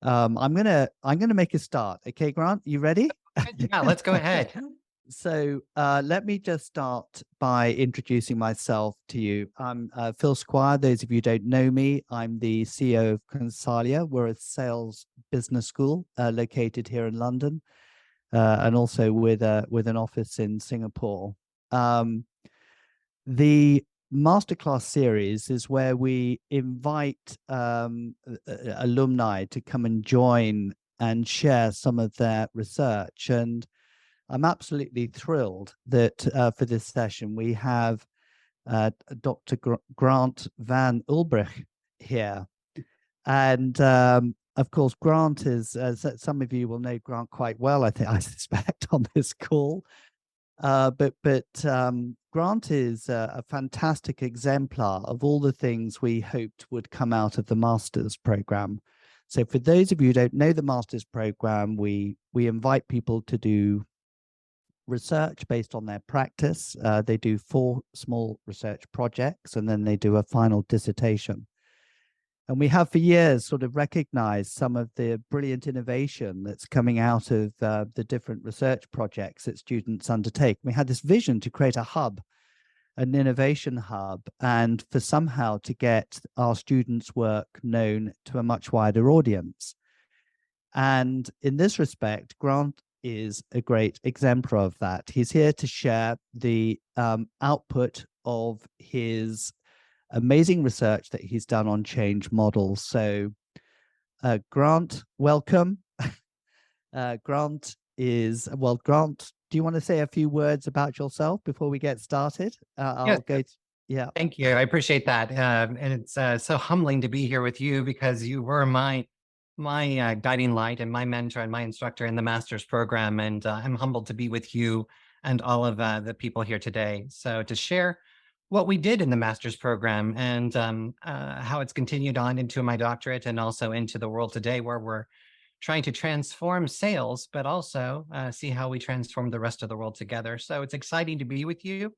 I'm gonna make a start. Okay, Grant, you ready? Yeah, let's go ahead. So let me just start by introducing myself to you. I'm Phil Squire. Those of you who don't know me, I'm the CEO of Consalia. We're a sales business school located here in London, and also with an office in Singapore. The masterclass series is where we invite alumni to come and join and share some of their research. And I'm absolutely thrilled that for this session we have Dr. Grant van Ulbrich here. And of course, Grant is, some of you will know Grant quite well, I suspect, on this call. But Grant is a fantastic exemplar of all the things we hoped would come out of the master's program. So for those of you who don't know the master's program, we invite people to do research based on their practice. They do 4 small research projects, and then they do a final dissertation. And we have for years sort of recognized some of the brilliant innovation that's coming out of the different research projects that students undertake. We had this vision to create a hub, an innovation hub, and for somehow to get our students' work known to a much wider audience. And in this respect, Grant is a great exemplar of that. He's here to share the output of his amazing research that he's done on change models. So Grant, welcome. Grant, do you want to say a few words about yourself before we get started? Yes, Yeah. thank you. I appreciate that. And it's so humbling to be here with you because you were my guiding light and my mentor and my instructor in the master's program. And I'm humbled to be with you and all of the people here today. So to share what we did in the master's program and how it's continued on into my doctorate and also into the world today, where we're trying to transform sales, but also see how we transform the rest of the world together. So it's exciting to be with you.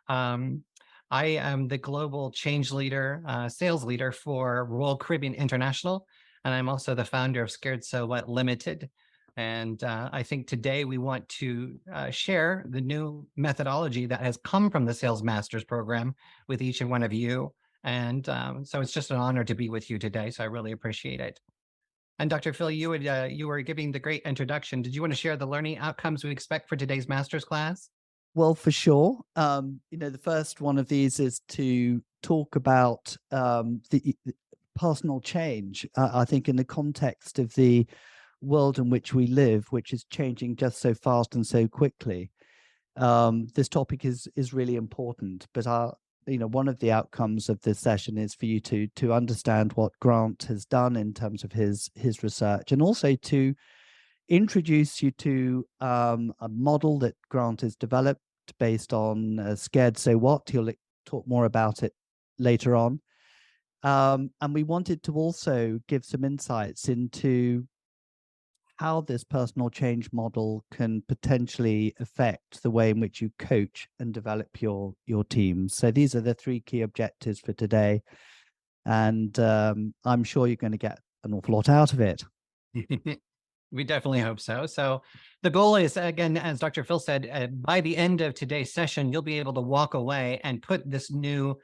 Um, I am the global change leader, sales leader for Royal Caribbean International, and I'm also the founder of Scared So What Limited. And I think today we want to share the new methodology that has come from the Sales Masters program with each and one of you. And so it's just an honor to be with you today. So I really appreciate it. And Dr. Phil, you were giving the great introduction. Did you want to share the learning outcomes we expect for today's master's class? Well, for sure. The first one of these is to talk about the personal change. I think in the context of the world in which we live, which is changing just so fast and so quickly, this topic is really important. But one of the outcomes of this session is for you to understand what Grant has done in terms of his research, and also to introduce you to a model that Grant has developed based on Scared So What. He'll talk more about it later on. And we wanted to also give some insights into how this personal change model can potentially affect the way in which you coach and develop your team. So these are the 3 key objectives for today. And I'm sure you're going to get an awful lot out of it. We definitely hope so. So the goal is, again, as Dr. Phil said, by the end of today's session, you'll be able to walk away and put this new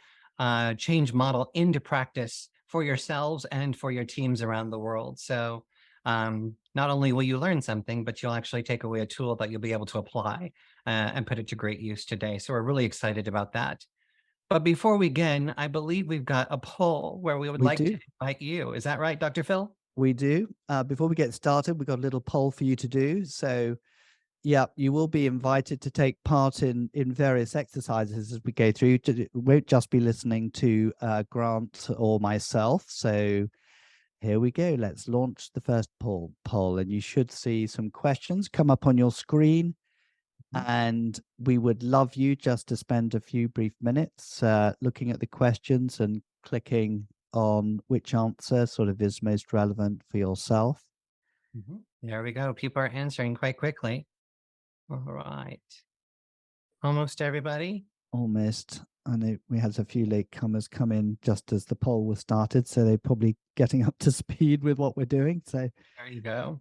change model into practice for yourselves and for your teams around the world. So not only will you learn something, but you'll actually take away a tool that you'll be able to apply and put it to great use today. So we're really excited about that. But before we begin, I believe we've got a poll where we would We like do. to invite you. Is that right, Dr. Phil? We do. Before we get started, we've got a little poll for you to do. So, yeah, you will be invited to take part in various exercises as we go through. We won't just be listening to Grant or myself. So here we go. Let's launch the first poll, and you should see some questions come up on your screen. And we would love you just to spend a few brief minutes looking at the questions and clicking on which answer sort of is most relevant for yourself. There we go. People are answering quite quickly. All right. Almost everybody. Almost. I know we had a few latecomers come in just as the poll was started, so they're probably getting up to speed with what we're doing. So, There you go.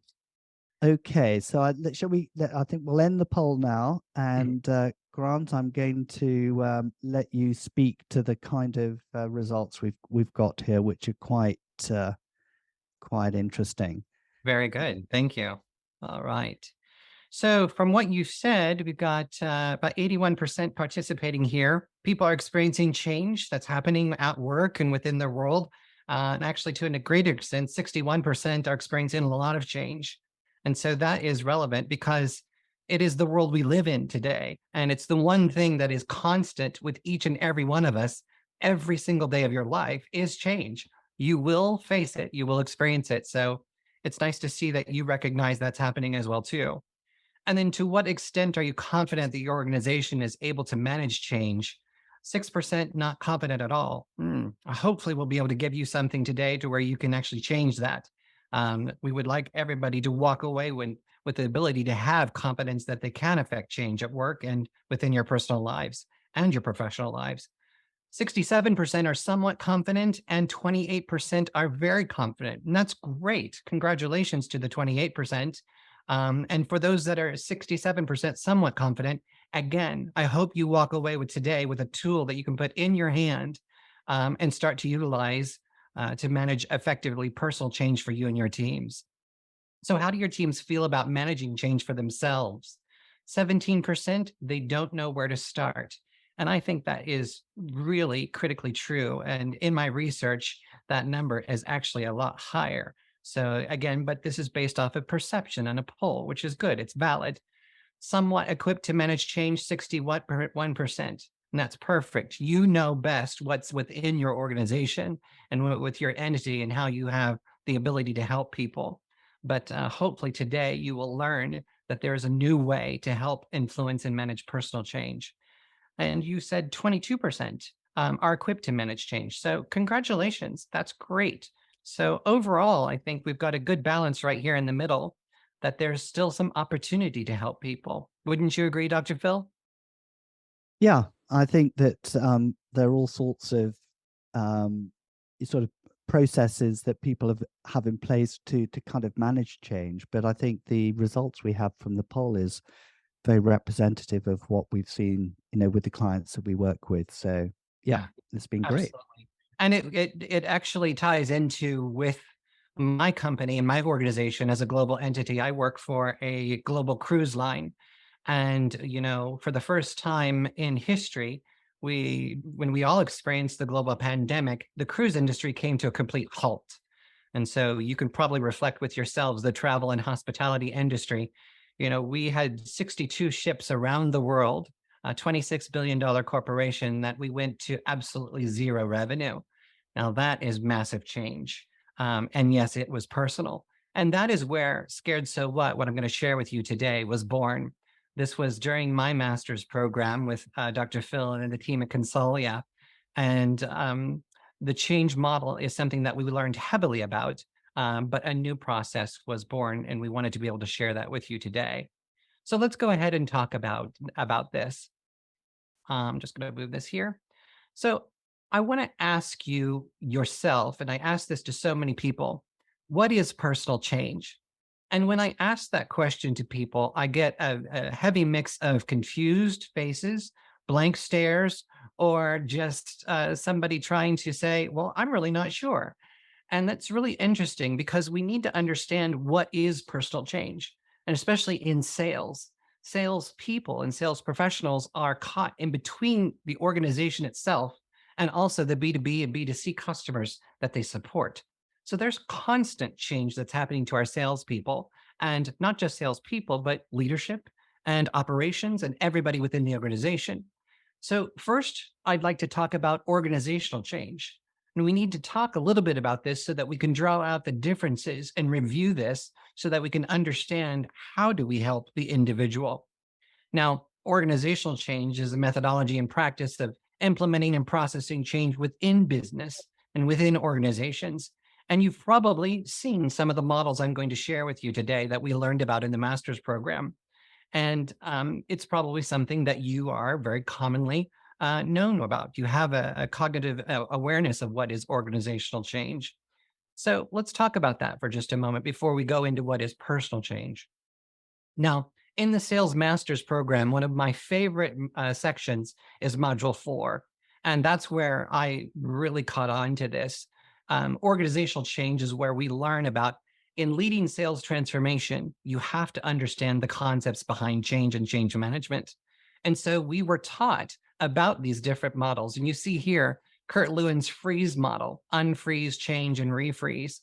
okay, so I think we'll end the poll now, Mhm. and Grant, I'm going to let you speak to the kind of results we've got here, which are quite interesting. Very good. Thank you. All right. So, from what you said, we've got about 81% participating here. People are experiencing change that's happening at work and within their world. And actually, to a greater extent, 61% are experiencing a lot of change. And so that is relevant because it is the world we live in today. And it's the one thing that is constant with each and every one of us every single day of your life is change. You will face it, you will experience it. So, it's nice to see that you recognize that's happening as well, too. And then to what extent are you confident that your organization is able to manage change? 6% not confident at all. Hopefully, we'll be able to give you something today to where you can actually change that. We would like everybody to walk away with the ability to have confidence that they can affect change at work and within your personal lives and your professional lives. 67% are somewhat confident and 28% are very confident. And that's great. Congratulations to the 28%. And for those that are 67% somewhat confident, again, I hope you walk away with today with a tool that you can put in your hand and start to utilize to manage effectively personal change for you and your teams. So, how do your teams feel about managing change for themselves? 17%, they don't know where to start. And I think that is really critically true. And in my research, that number is actually a lot higher. So, again, but this is based off of perception and a poll, which is good, it's valid. Somewhat equipped to manage change, 61%. And that's perfect. You know best what's within your organization and with your entity and how you have the ability to help people. But hopefully today you will learn that there is a new way to help influence and manage personal change. And you said 22% are equipped to manage change. So, congratulations. That's great. So, overall, I think we've got a good balance right here in the middle that there's still some opportunity to help people. Wouldn't you agree, Dr. Phil? Yeah, I think that there are all sorts of um, sort of processes that people have in place to kind of manage change. But I think the results we have from the poll is very representative of what we've seen, with the clients that we work with. So yeah, Yeah, it's been great. absolutely. And it actually ties into with my company and my organization as a global entity. I work for a global cruise line. And, for the first time in history, when we all experienced the global pandemic, the cruise industry came to a complete halt. And so you can probably reflect with yourselves the travel and hospitality industry. We had 62 ships around the world, a $26 billion corporation that we went to absolutely zero revenue. Now, that is massive change. And yes, it was personal. And that is where Scared So what I'm going to share with you today, was born. This was during my master's program with Dr. Phil and the team at Consalia. And the change model is something that we learned heavily about, but a new process was born, and we wanted to be able to share that with you today. So let's go ahead and talk about this. I'm just going to move this here. So I want to ask you yourself, and I ask this to so many people, what is personal change? And when I ask that question to people, I get a heavy mix of confused faces, blank stares, or just somebody trying to say, well, I'm really not sure. And that's really interesting because we need to understand what is personal change. And especially in sales, sales people and sales professionals are caught in between the organization itself and also the B2B and B2C customers that they support. So there's constant change that's happening to our salespeople, and not just salespeople, but leadership and operations and everybody within the organization. So, first, I'd like to talk about organizational change. And we need to talk a little bit about this so that we can draw out the differences and review this so that we can understand how do we help the individual. Now, organizational change is a methodology and practice of implementing and processing change within business and within organizations. And you've probably seen some of the models I'm going to share with you today that we learned about in the master's program. And it's probably something that you are very commonly known about. You have a cognitive awareness of what is organizational change. So let's talk about that for just a moment before we go into what is personal change. Now, in the Sales Masters program, one of my favorite sections is Module 4. And that's where I really caught on to this. Organizational change is where we learn about in leading sales transformation, you have to understand the concepts behind change and change management. And so we were taught about these different models. And you see here, Kurt Lewin's freeze model, unfreeze, change, and refreeze.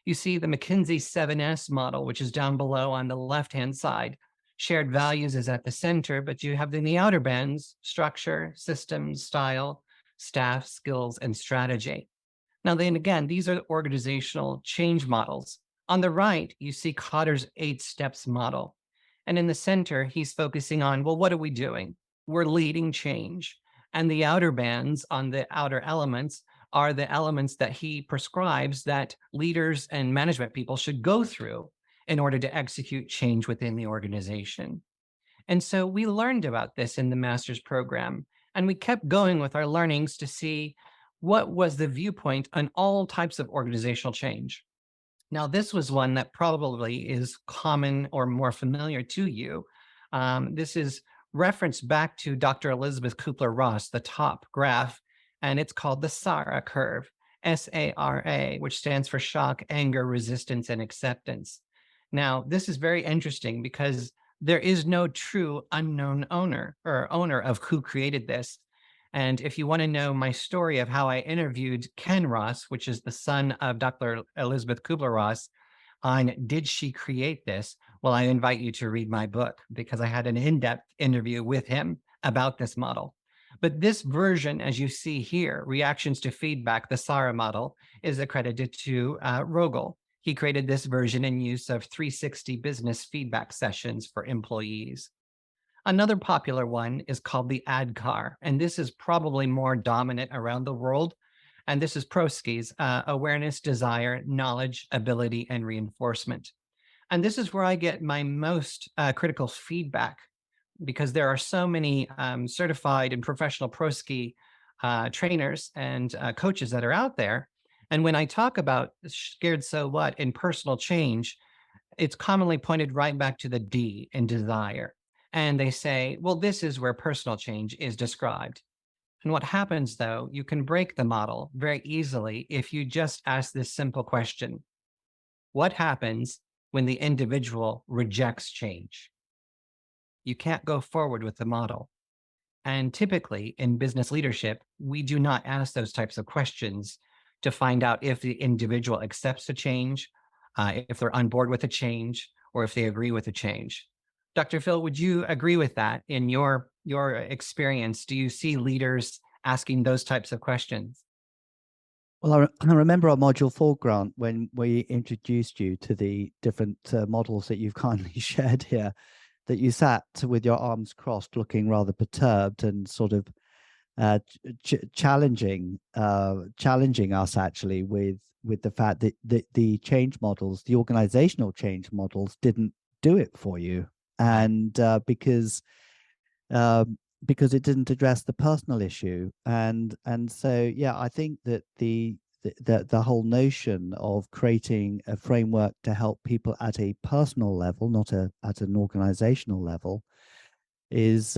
You see the McKinsey 7S model, which is down below on the left-hand side. Shared values is at the center, but you have in the outer bands, structure, systems, style, staff, skills, and strategy. Now, then again, these are organizational change models. On the right, you see Cotter's 8 steps model. And in the center, he's focusing on, well, what are we doing? We're leading change. And the outer bands on the outer elements are the elements that he prescribes that leaders and management people should go through in order to execute change within the organization. And so we learned about this in the master's program, and we kept going with our learnings to see what was the viewpoint on all types of organizational change. Now, this was one that probably is common or more familiar to you. This is referenced back to Dr. Elizabeth Kubler-Ross, the top graph, and it's called the SARA curve, SARA, which stands for shock, anger, resistance, and acceptance. Now, this is very interesting because there is no true unknown owner of who created this. And if you want to know my story of how I interviewed Ken Ross, which is the son of Dr. Elizabeth Kubler-Ross, on did she create this? Well, I invite you to read my book because I had an in-depth interview with him about this model. But this version, as you see here, reactions to feedback, the SARA model, is accredited to Rogel. He created this version in use of 360 business feedback sessions for employees. Another popular one is called the ADKAR, and this is probably more dominant around the world. And this is Prosky's awareness, desire, knowledge, ability, and reinforcement. And this is where I get my most critical feedback because there are so many certified and professional Prosky trainers and coaches that are out there. And when I talk about scared so what in personal change, it's commonly pointed right back to the D in desire. And they say, well, this is where personal change is described. And what happens, though, you can break the model very easily if you just ask this simple question. What happens when the individual rejects change? You can't go forward with the model. And typically in business leadership, we do not ask those types of questions to find out if the individual accepts a change, if they're on board with a change, or if they agree with a change. Dr. Phil, would you agree with that in your experience? Do you see leaders asking those types of questions? Well, I remember our Module 4 grant when we introduced you to the different models that you've kindly shared here, that you sat with your arms crossed, looking rather perturbed and sort of challenging us actually with the fact that the change models, the organizational change models, didn't do it for you, and because it didn't address the personal issue, and so yeah, I think that the whole notion of creating a framework to help people at a personal level, not at an organizational level, is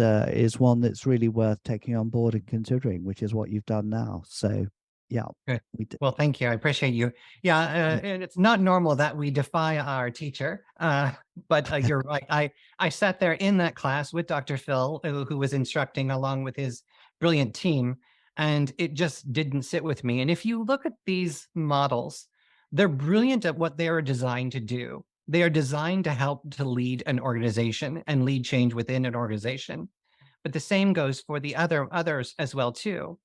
one that's really worth taking on board and considering, which is what you've done now. So yeah, Good. Well, thank you. I appreciate you. Yeah, and it's not normal that we defy our teacher, but you're right. I sat there in that class with Dr. Phil, who was instructing along with his brilliant team, and it just didn't sit with me. And if you look at these models, they're brilliant at what they are designed to do. They are designed to help to lead an organization and lead change within an organization. But the same goes for the others as well too.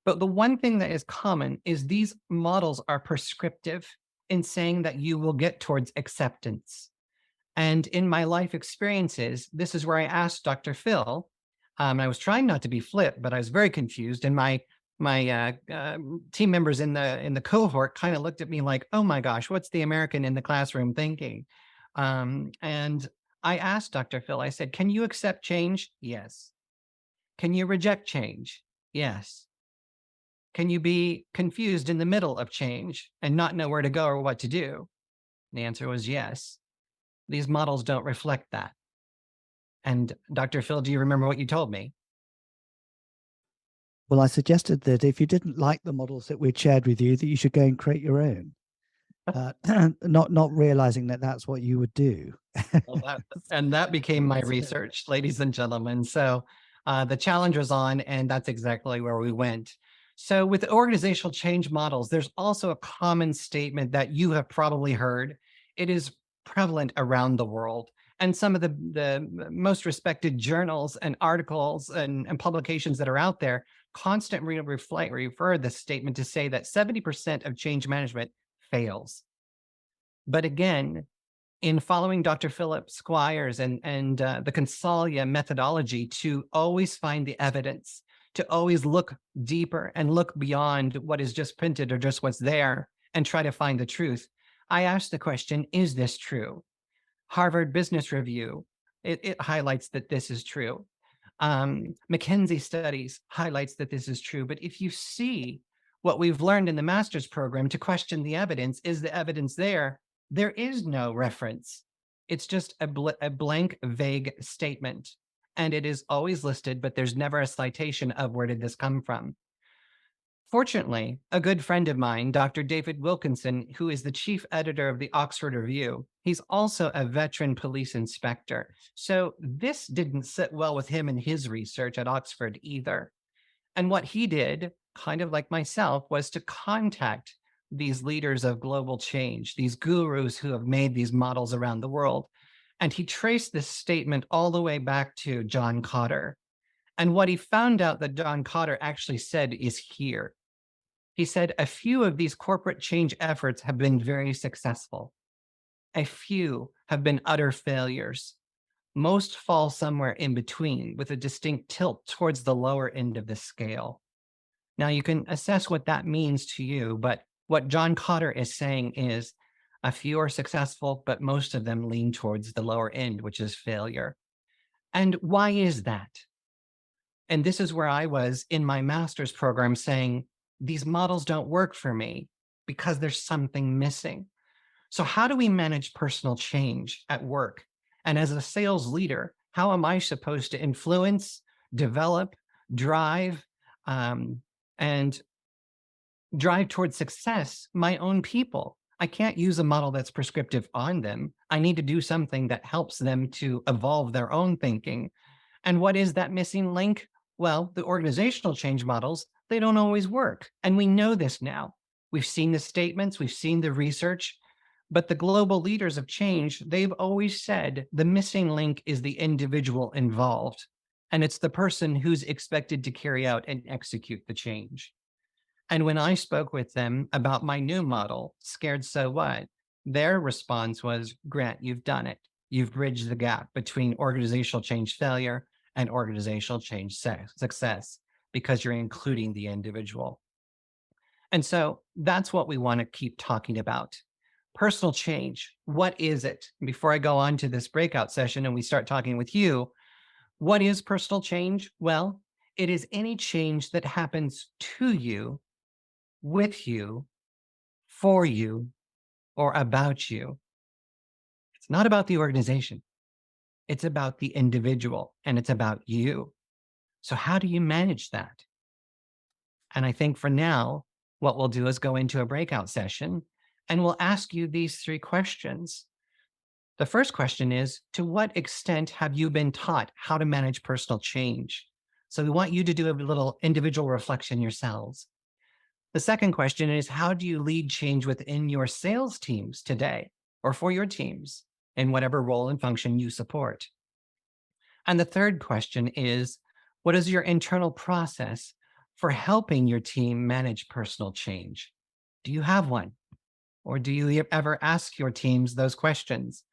But the one thing that is common is these models are prescriptive in saying that you will get towards acceptance. And in my life experiences, this is where I asked Dr. Phil. I was trying not to be flip, but I was very confused. And my team members in the cohort kind of looked at me like, "Oh my gosh, what's the American in the classroom thinking?" And I asked Dr. Phil. I said, "Can you accept change?" "Yes." "Can you reject change?" Yes. Can you be confused in the middle of change and not know where to go or what to do? The answer was yes. These models don't reflect that. And Dr. Phil, do you remember what you told me? Well, I suggested that if you didn't like the models that we'd shared with you, that you should go and create your own. Not realizing that that's what you would do. Well, that became my research, ladies and gentlemen. So the challenge was on, and that's exactly where we went. So with organizational change models, there's also a common statement that you have probably heard. It is prevalent around the world. And some of the most respected journals and articles and publications that are out there constantly refer this statement to say that 70% of change management fails. But again, in following Dr. Philip Squires and the Consalia methodology to always find the evidence, to always look deeper and look beyond what is just printed or just what's there and try to find the truth. I asked the question, is this true? Harvard Business Review, it highlights that this is true. McKinsey Studies highlights that this is true. But if you see what we've learned in the master's program to question the evidence, is the evidence there? There is no reference. It's just a blank, vague statement. And it is always listed, but there's never a citation of where did this come from. Fortunately, a good friend of mine, Dr. David Wilkinson, who is the chief editor of the Oxford Review, he's also a veteran police inspector. So this didn't sit well with him in his research at Oxford either. And what he did, kind of like myself, was to contact these leaders of global change, these gurus who have made these models around the world. And he traced this statement all the way back to John Cotter. And what he found out that John Cotter actually said is here. He said, a few of these corporate change efforts have been very successful. A few have been utter failures. Most fall somewhere in between with a distinct tilt towards the lower end of the scale. Now you can assess what that means to you, but what John Cotter is saying is a few are successful, but most of them lean towards the lower end, which is failure. And why is that? And this is where I was in my master's program saying, these models don't work for me because there's something missing. So how do we manage personal change at work? And as a sales leader, how am I supposed to influence, develop, drive, and drive towards success my own people? I can't use a model that's prescriptive on them. I need to do something that helps them to evolve their own thinking. And what is that missing link? Well, the organizational change models, they don't always work. And we know this now. We've seen the statements, we've seen the research, but the global leaders of change, they've always said the missing link is the individual involved. And it's the person who's expected to carry out and execute the change. And when I spoke with them about my new model, Scared So What, their response was, Grant, you've done it. You've bridged the gap between organizational change failure and organizational change success because you're including the individual. And so that's what we want to keep talking about. Personal change, what is it? Before I go on to this breakout session and we start talking with you, what is personal change? Well, it is any change that happens to you, with you, for you, or about you. It's not about the organization. It's about the individual and it's about you. So how do you manage that? And I think for now, what we'll do is go into a breakout session and we'll ask you these three questions. The first question is, to what extent have you been taught how to manage personal change? So we want you to do a little individual reflection yourselves. The second question is, how do you lead change within your sales teams today or for your teams in whatever role and function you support? And the third question is, what is your internal process for helping your team manage personal change? Do you have one? Or do you ever ask your teams those questions?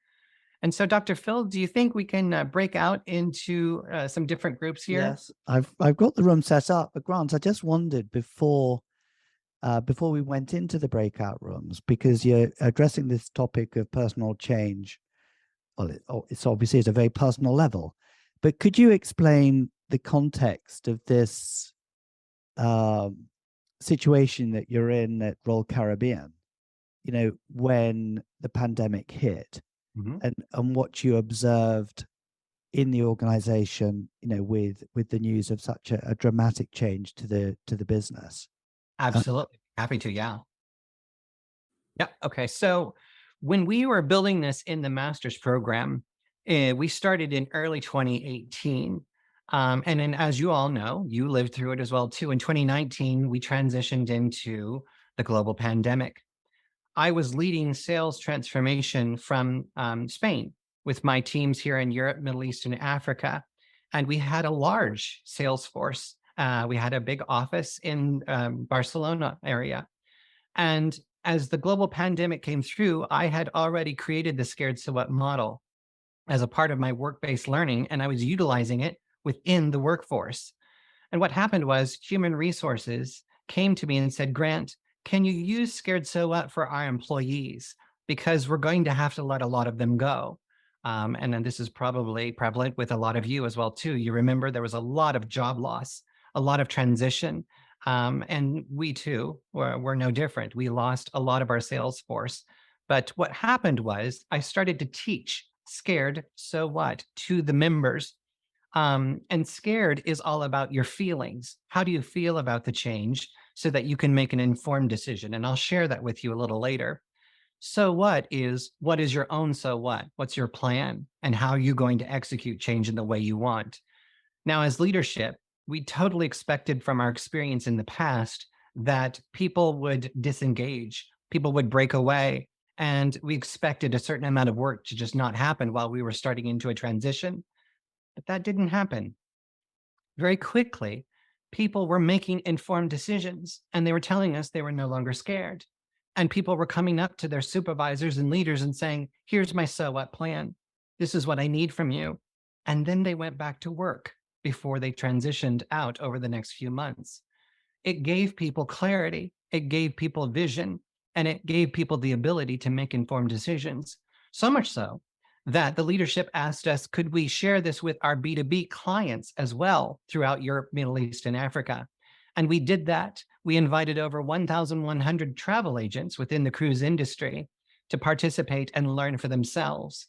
And so, Dr. Phil, do you think we can break out into some different groups here? Yes, I've got the room set up, but Grant, I just wondered before we went into the breakout rooms, because you're addressing this topic of personal change. Well, it's obviously at a very personal level, but could you explain the context of this situation that you're in at Royal Caribbean, when the pandemic hit, Mhm. and what you observed in the organization, with the news of such a dramatic change to the business. Absolutely. Happy to, yeah. Yeah. Okay. So when we were building this in the master's program, we started in early 2018. And then, as you all know, you lived through it as well, too. In 2019, we transitioned into the global pandemic. I was leading sales transformation from Spain with my teams here in Europe, Middle East, and Africa. And we had a large sales force. We had a big office in Barcelona area. And as the global pandemic came through, I had already created the Scared So What model as a part of my work-based learning, and I was utilizing it within the workforce. And what happened was human resources came to me and said, Grant, can you use Scared So What for our employees? Because we're going to have to let a lot of them go. And then this is probably prevalent with a lot of you as well, too. You remember there was a lot of job loss, a lot of transition. And we too were no different. We lost a lot of our sales force. But what happened was I started to teach Scared So What to the members. And scared is all about your feelings. How do you feel about the change so that you can make an informed decision? And I'll share that with you a little later. So what is your own so what? What's your plan? And how are you going to execute change in the way you want? Now, as leadership, we totally expected from our experience in the past that people would disengage, people would break away. And we expected a certain amount of work to just not happen while we were starting into a transition. But that didn't happen. Very quickly, people were making informed decisions and they were telling us they were no longer scared. And people were coming up to their supervisors and leaders and saying, here's my so what plan. This is what I need from you. And then they went back to work before they transitioned out over the next few months. It gave people clarity, it gave people vision, and it gave people the ability to make informed decisions. So much so that the leadership asked us, could we share this with our B2B clients as well throughout Europe, Middle East, and Africa? And we did that. We invited over 1,100 travel agents within the cruise industry to participate and learn for themselves.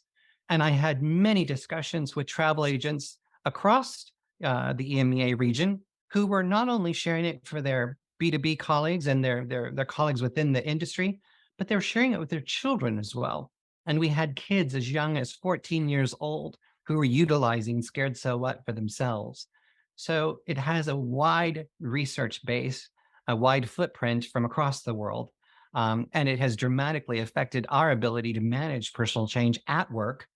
And I had many discussions with travel agents across the EMEA region who were not only sharing it for their B2B colleagues and their colleagues within the industry, but they were sharing it with their children as well. And we had kids as young as 14 years old who were utilizing Scared So What for themselves. So it has a wide research base, a wide footprint from across the world. And it has dramatically affected our ability to manage personal change at work,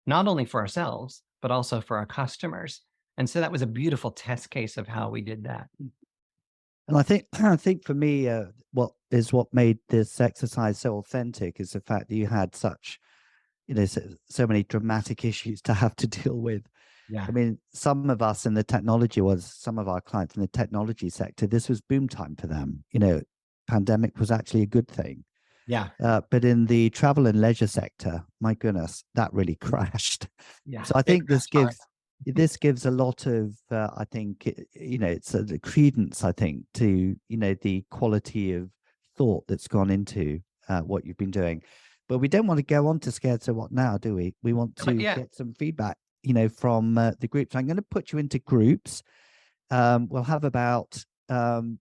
not only for ourselves, but also for our customers. And so that was a beautiful test case of how we did that. And I think for me, what made this exercise so authentic is the fact that you had such, so many dramatic issues to have to deal with. Yeah. I mean, some of our clients in the technology sector, this was boom time for them. Pandemic was actually a good thing. Yeah. But in the travel and leisure sector, my goodness, that really crashed. Yeah. So I think this gives a lot of, I think, it's a credence, I think, to, the quality of thought that's gone into what you've been doing. But we don't want to go on to Scared So What now, do we? We want to get some feedback, from the groups. I'm going to put you into groups. We'll have about 10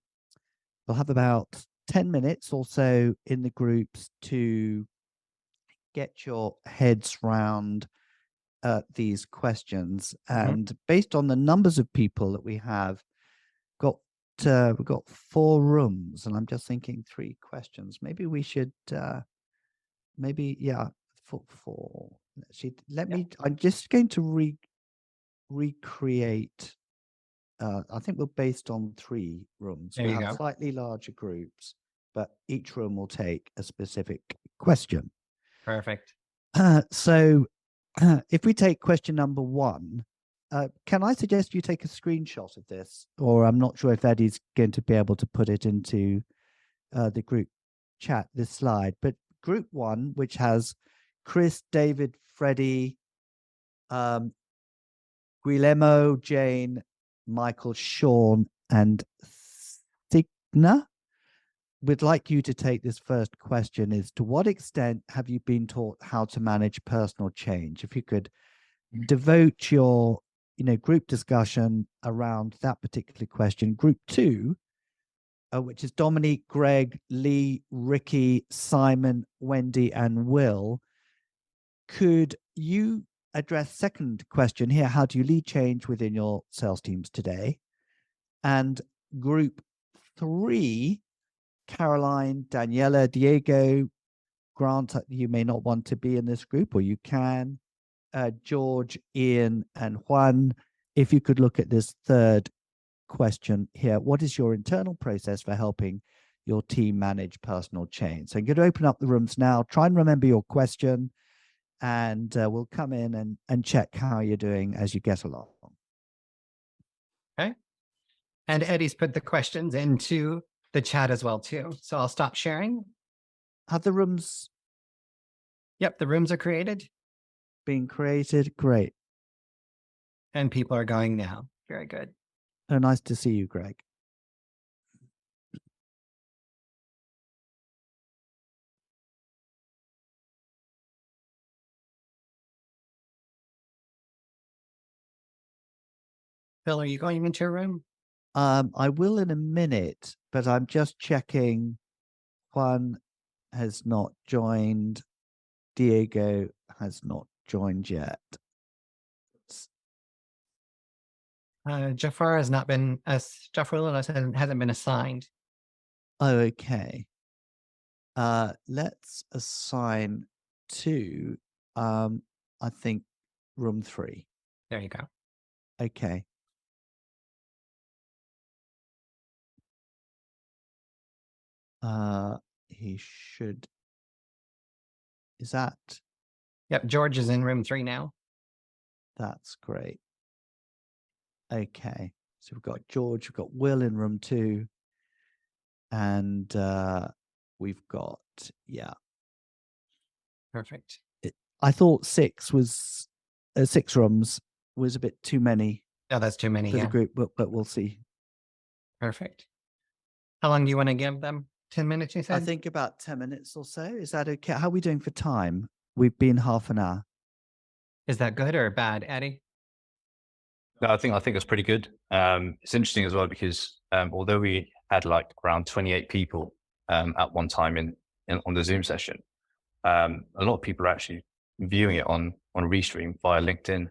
minutes or so in the groups to get your heads round these questions. And based on the numbers of people that we have we've got 4 rooms, and I'm just thinking 3 questions. Maybe we should four. Actually, I'm just going to recreate. I think we're based on 3 rooms. There We'll you have go. slightly larger groups, but each room will take a specific question. Perfect. So if we take question number 1, can I suggest you take a screenshot of this? Or I'm not sure if Eddie's going to be able to put it into the group chat, this slide. But group 1, which has Chris, David, Freddie, Guillermo, Jane, Michael, Sean, and Edna, we'd like you to take this first question is, to what extent have you been taught how to manage personal change? If you could devote your group discussion around that particular question. Group 2, which is Dominique, Greg, Lee, Ricky, Simon, Wendy, and Will. Could you address second question here? How do you lead change within your sales teams today? And group 3, Caroline, Daniela, Diego, Grant, you may not want to be in this group, or you can. George, Ian, and Juan, if you could look at this third question here. What is your internal process for helping your team manage personal change? So I'm going to open up the rooms now. Try and remember your question, and we'll come in and check how you're doing as you get along. Okay. And Eddie's put the questions into the chat as well, too. So I'll stop sharing. Have the rooms? Yep, the rooms are created. Being created. Great. And people are going now. Very good. Oh, nice to see you, Greg. Phil, are you going into your room? I will in a minute, but I'm just checking. Juan has not joined. Diego has not joined yet. Jafar has not been, Jafar hasn't been assigned. Oh, okay. Let's assign to, I think, room 3. There you go. Okay. He should. Is that? Yep, George is in room 3 now. That's great. Okay. So we've got George, we've got Will in room 2. And we've got, yeah. Perfect. I thought 6 was 6 rooms was a bit too many. Oh, that's too many, for yeah. the group, but we'll see. Perfect. How long do you want to give them? 10 minutes, you I said? think about 10 minutes or so. Is that okay? How are we doing for time? We've been half an hour. Is that good or bad, Eddie? No, I think it's pretty good. It's interesting as well because although we had like around 28 people at one time on the Zoom session, a lot of people are actually viewing it on Restream via LinkedIn.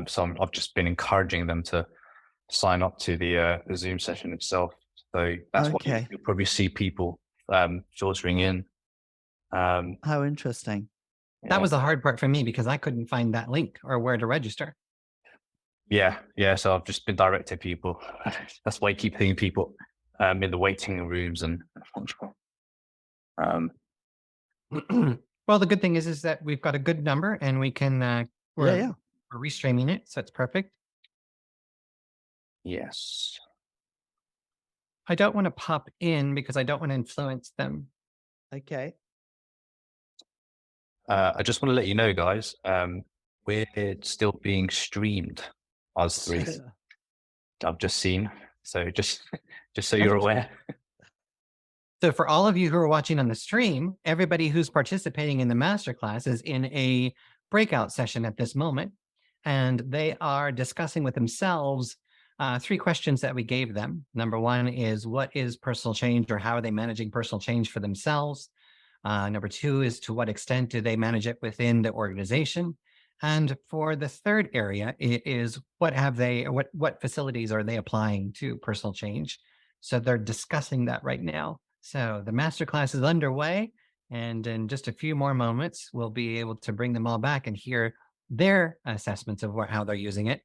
So I've just been encouraging them to sign up to the Zoom session itself. So that's Okay. why you'll probably see people filtering in. How interesting. That was the hard part for me because I couldn't find that link or where to register. Yeah. So I've just been directing people. That's why I keep seeing people in the waiting rooms and. Well, the good thing is that we've got a good number and we can. We're restreaming it, so it's perfect. Yes. I don't want to pop in because I don't want to influence them. Okay. I just want to let you know, guys, we're still being streamed, us 3. I've just seen. So just so you're aware. So for all of you who are watching on the stream, everybody who's participating in the masterclass is in a breakout session at this moment. And they are discussing with themselves 3 questions that we gave them. Number 1 is, what is personal change, or how are they managing personal change for themselves? Number 2 is, to what extent do they manage it within the organization? And for the third area, it is, what facilities are they applying to personal change? So they're discussing that right now. So the masterclass is underway, and in just a few more moments, we'll be able to bring them all back and hear their assessments of how they're using it.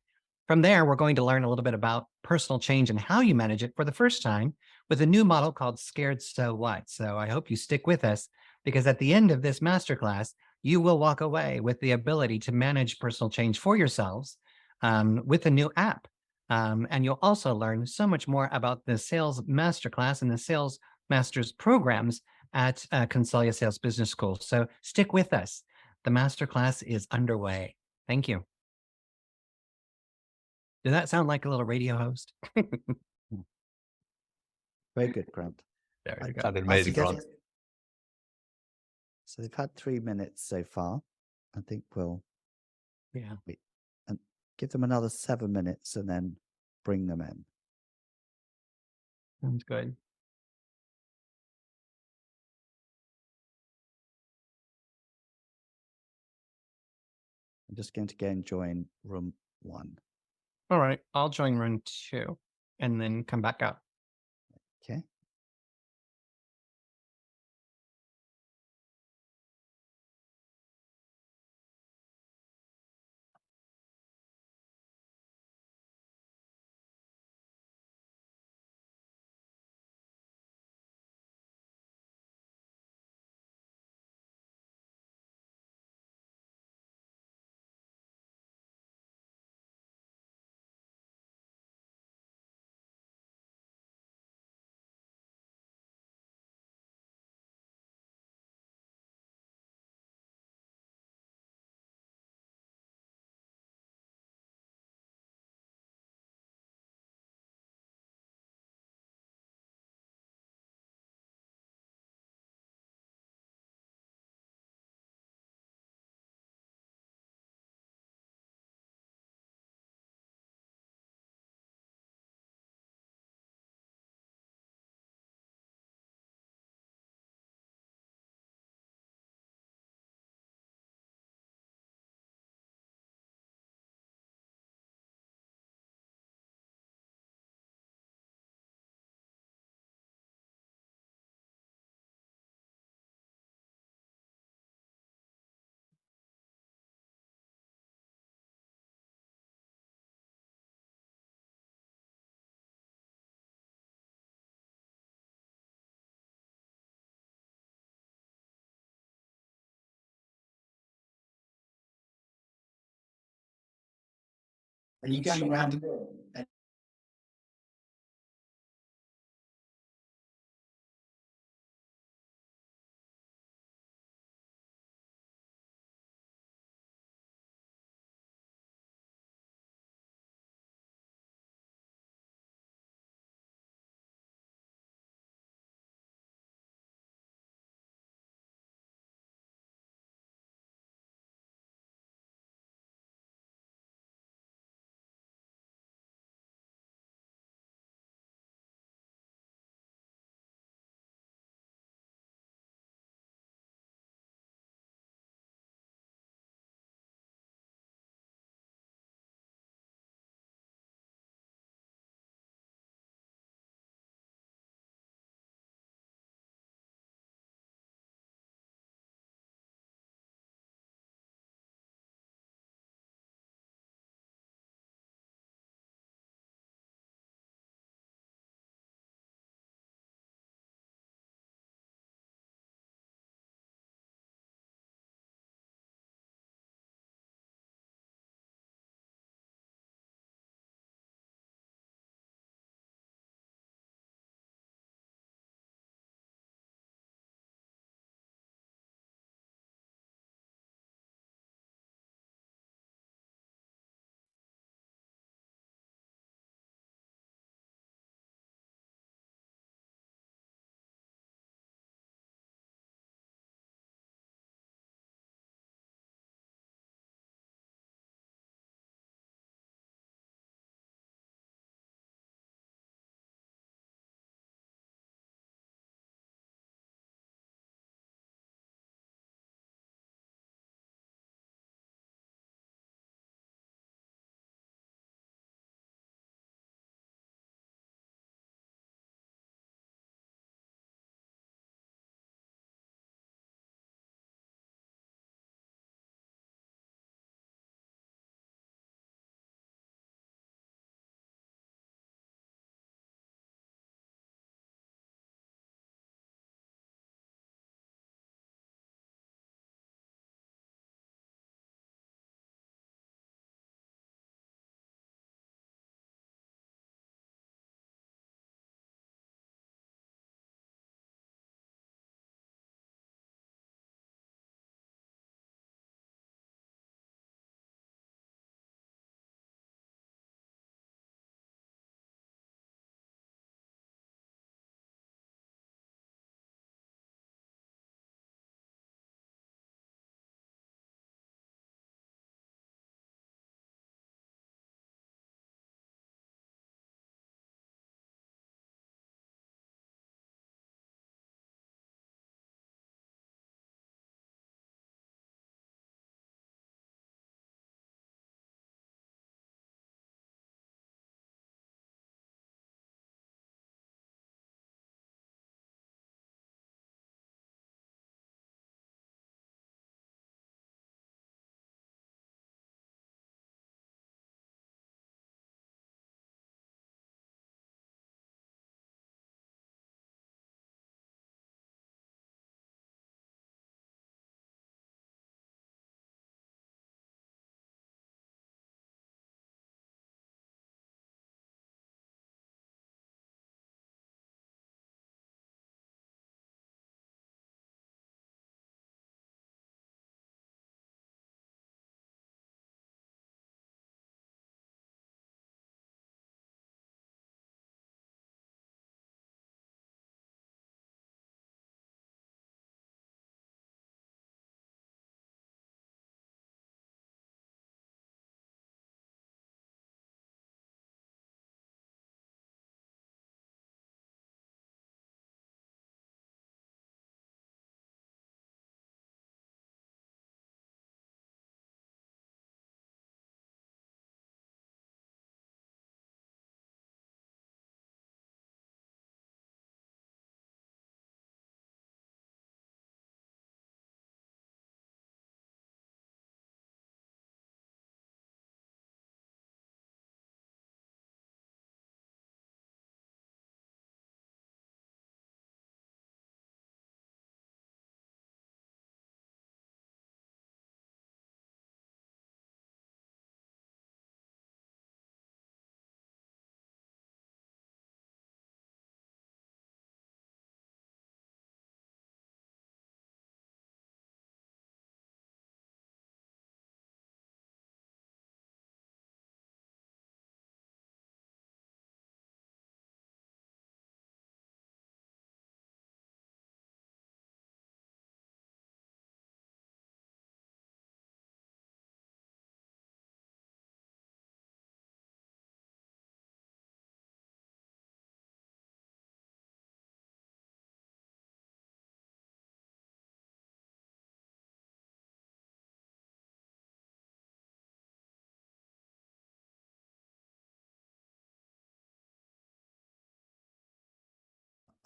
From there, we're going to learn a little bit about personal change and how you manage it for the first time with a new model called Scared So What. So I hope you stick with us, because at the end of this masterclass, you will walk away with the ability to manage personal change for yourselves with a new app. And you'll also learn so much more about the sales masterclass and the sales master's programs at Consalia Sales Business School. So stick with us. The masterclass is underway. Thank you. Did that sound like a little radio host? Very good, Grant. There you go. Sounded I amazing, suggest- Grant. So they've had 3 minutes so far. I think we'll Yeah. and give them another 7 minutes and then bring them in. Sounds good. I'm just going to go and join room 1. All right. I'll join run 2 and then come back out. Okay. Are you going around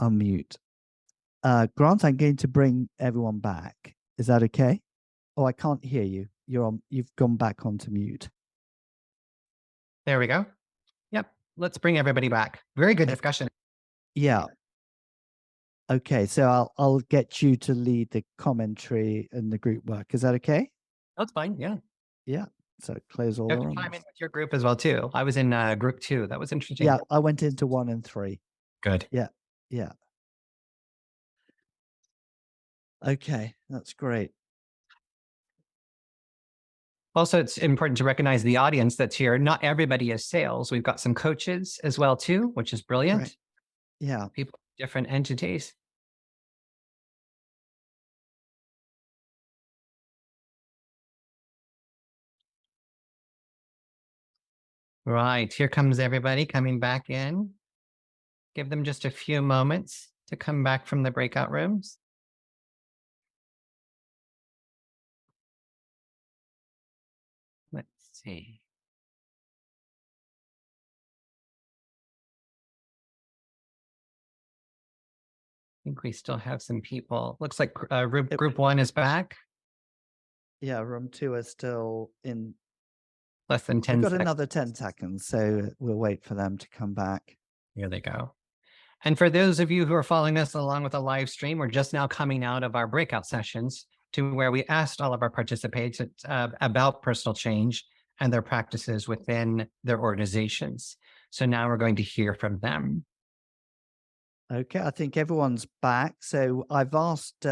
unmute. Grant, I'm going to bring everyone back. Is that okay? Oh, I can't hear you. You've gone back onto mute. There we go. Yep. Let's bring everybody back. Very good discussion. Yeah. Okay, so I'll get you to lead the commentary and the group work. Is that okay? That's fine. Yeah. Yeah. So close all You the have to chime in rooms. with your group as well too. I was in group 2. That was interesting. Yeah, I went into 1 and 3. Good. Yeah. Okay, that's great. Also, it's important to recognize the audience that's here. Not everybody is sales. We've got some coaches as well too, which is brilliant. Right. Yeah. People, different entities. Right. Here comes everybody coming back in. Give them just a few moments to come back from the breakout rooms. Let's see. I think we still have some people. Looks like group 1 is back. Yeah, room 2 is still in. Less than 10 We've got seconds. another 10 seconds, so we'll wait for them to come back. Here they go. And for those of you who are following us along with the live stream, we're just now coming out of our breakout sessions to where we asked all of our participants about personal change and their practices within their organizations. So now we're going to hear from them. Okay, I think everyone's back. So I've asked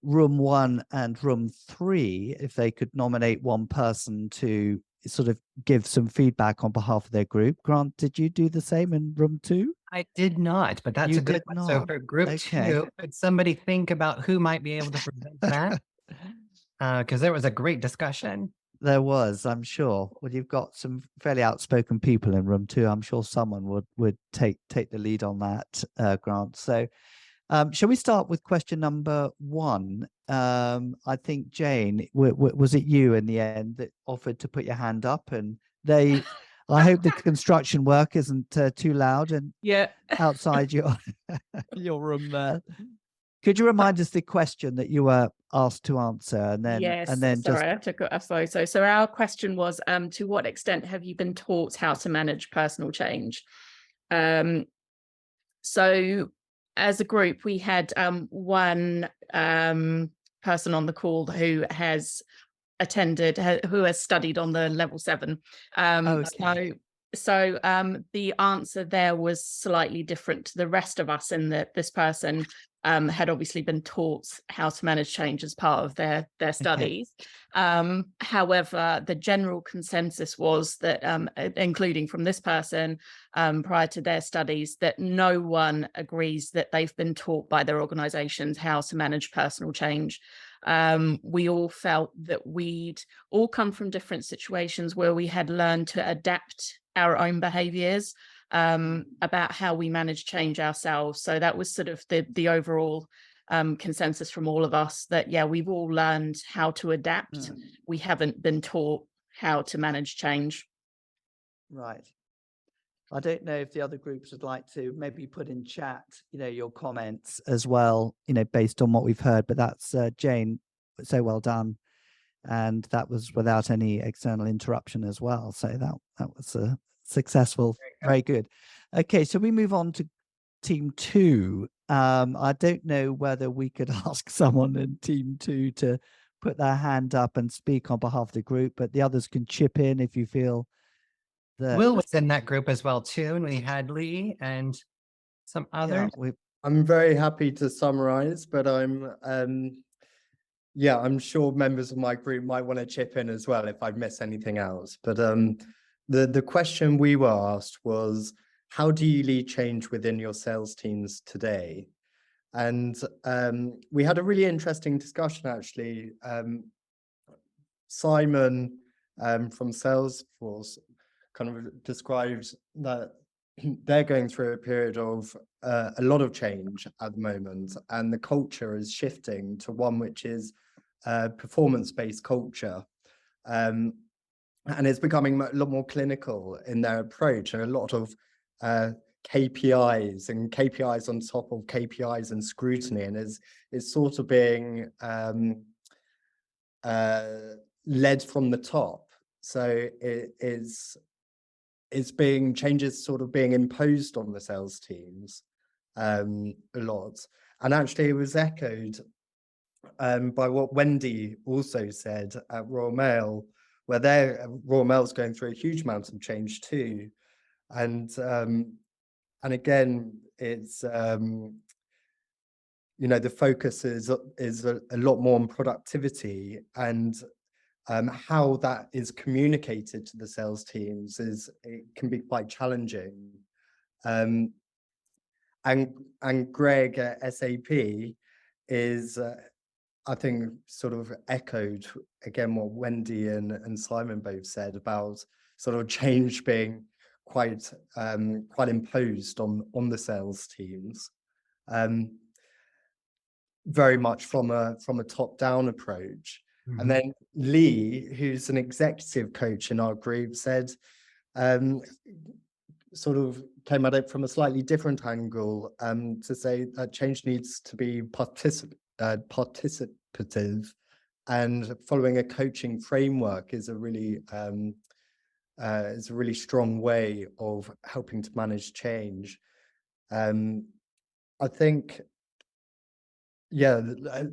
room 1 and room 3 if they could nominate one person to sort of give some feedback on behalf of their group. Grant, did you do the same in room 2? I did not, but that's You a good did one. So not. for group Okay. 2, could somebody think about who might be able to present that? Because there was a great discussion. There was, I'm sure. Well, you've got some fairly outspoken people in room 2. I'm sure someone would take the lead on that, Grant. So shall we start with question number 1? I think, Jane, was it you in the end that offered to put your hand up? And I hope the construction work isn't too loud and outside your your room there. Could you remind us the question that you were asked to answer, and then sorry, I took a photo. So our question was, to what extent have you been taught how to manage personal change? So as a group, we had one person on the call who has studied on the level 7. Okay. So the answer there was slightly different to the rest of us in that this person had obviously been taught how to manage change as part of their studies. However, the general consensus was that, including from this person prior to their studies, that no one agrees that they've been taught by their organisations how to manage personal change. We all felt that we'd all come from different situations where we had learned to adapt our own behaviours about how we manage change ourselves. So that was sort of the overall consensus from all of us that, yeah, we've all learned how to adapt. We haven't been taught how to manage change. Right. I don't know if the other groups would like to maybe put in chat, your comments as well, based on what we've heard, but that's Jane, so well done. And that was without any external interruption as well. So that was successful. Very good. Okay, so we move on to team 2. I don't know whether we could ask someone in team 2 to put their hand up and speak on behalf of the group, but the others can chip in if you feel that. Will was in that group as well too, and we had Lee and some others. I'm very happy to summarize, but I'm sure members of my group might want to chip in as well if I miss anything else. But the question we were asked was, how do you lead change within your sales teams today? And we had a really interesting discussion, actually. Simon from Salesforce kind of described that they're going through a period of a lot of change at the moment, and the culture is shifting to one which is performance-based culture. And it's becoming a lot more clinical in their approach, and a lot of KPIs and KPIs on top of KPIs and scrutiny, and is sort of being led from the top. So changes sort of being imposed on the sales teams a lot. And actually it was echoed by what Wendy also said at Royal Mail, where Royal Mail's going through a huge amount of change too. And again, it's you know, the focus is a lot more on productivity, and how that is communicated to the sales teams it can be quite challenging. And Greg at SAP is I think sort of echoed again what Wendy and Simon both said about sort of change being quite imposed on the sales teams, very much from a top-down approach. Mhm. And then Lee, who's an executive coach in our group, said sort of came at it from a slightly different angle, to say that change needs to be participative, and following a coaching framework is a really strong way of helping to manage change. I think, yeah,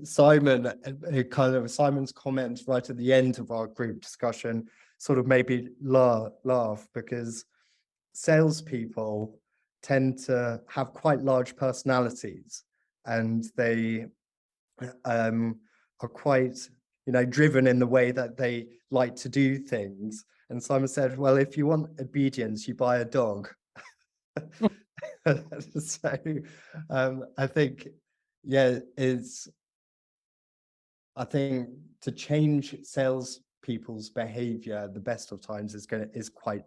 Simon's comment right at the end of our group discussion sort of made me laugh, because salespeople tend to have quite large personalities, and they are quite, you know, driven in the way that they like to do things. And Simon said, well, if you want obedience, you buy a dog. So I think, yeah, I think to change salespeople's behavior the best of times is quite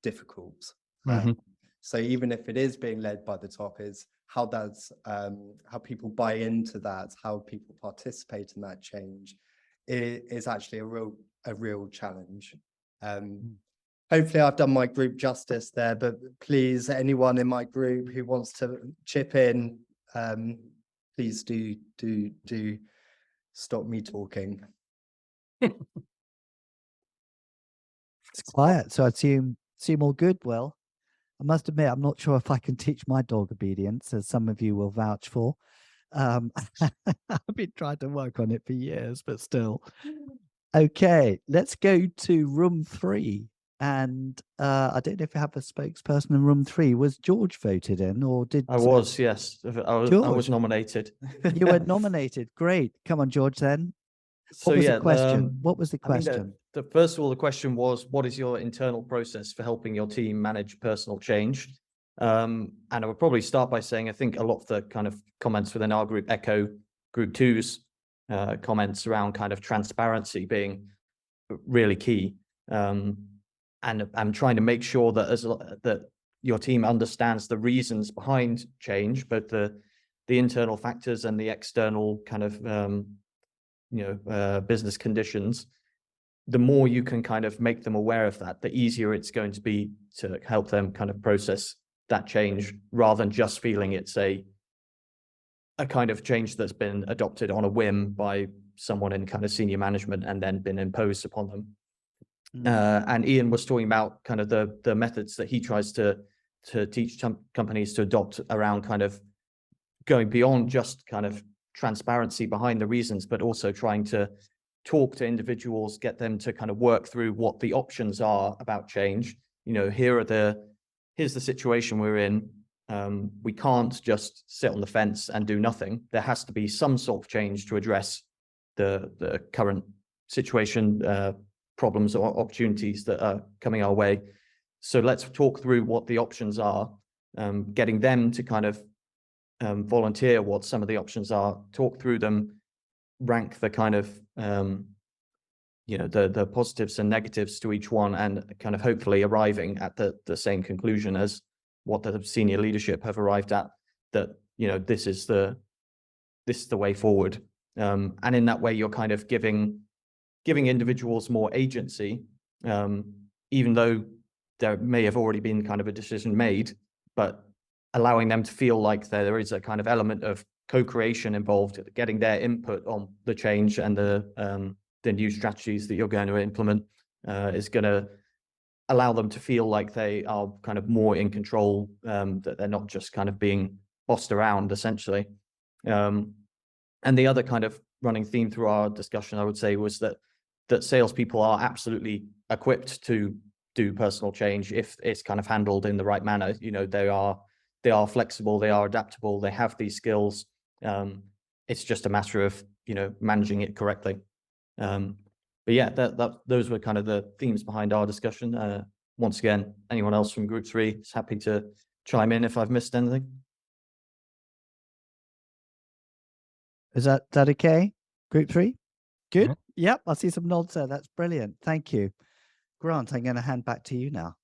difficult. So even if it is being led by the top, is how people buy into that, how people participate in that change is actually a real challenge. Hopefully I've done my group justice there, but please, anyone in my group who wants to chip in, please do stop me talking. It's quiet, so I assume all good. Well, I must admit, I'm not sure if I can teach my dog obedience, as some of you will vouch for. I've been trying to work on it for years, but still. Okay, let's go to room 3. And I don't know if you have a spokesperson in room 3. Was George voted in, or did I was, yes. I was nominated. You were nominated. Great. Come on, George, then. So, What was yeah, the question? What was the I think question? first of all, the question was, what is your internal process for helping your team manage personal change? And I would probably start by saying, I think a lot of the kind of comments within our group echo group 2's comments around kind of transparency being really key. And I'm trying to make sure that that your team understands the reasons behind change, both the internal factors and the external kind of business conditions. The more you can kind of make them aware of that, the easier it's going to be to help them kind of process that change, rather than just feeling it's a kind of change that's been adopted on a whim by someone in kind of senior management and then been imposed upon them. And Ian was talking about kind of the methods that he tries to teach companies to adopt around kind of going beyond just kind of transparency behind the reasons, but also trying to talk to individuals, get them to kind of work through what the options are about change. You know, here's the situation we're in. We can't just sit on the fence and do nothing. There has to be some sort of change to address the current situation, problems or opportunities that are coming our way. So let's talk through what the options are, getting them to kind of volunteer what some of the options are, talk through them, rank the kind of the positives and negatives to each one, and kind of hopefully arriving at the same conclusion as what the senior leadership have arrived at, that this is the way forward. And in that way, you're kind of giving individuals more agency, even though there may have already been kind of a decision made, but allowing them to feel like there is a kind of element of co-creation involved, getting their input on the change and the new strategies that you're going to implement is going to allow them to feel like they are kind of more in control, that they're not just kind of being bossed around, essentially. And the other kind of running theme through our discussion, I would say, was that salespeople are absolutely equipped to do personal change if it's kind of handled in the right manner. You know, they are flexible, they are adaptable, they have these skills. It's just a matter of, you know, managing it correctly. But yeah, those were kind of the themes behind our discussion. Once again, anyone else from Group 3 is happy to chime in if I've missed anything. Is that okay? Group 3? Good. Yeah. Yep. I see some nods there. That's brilliant. Thank you. Grant, I'm going to hand back to you now.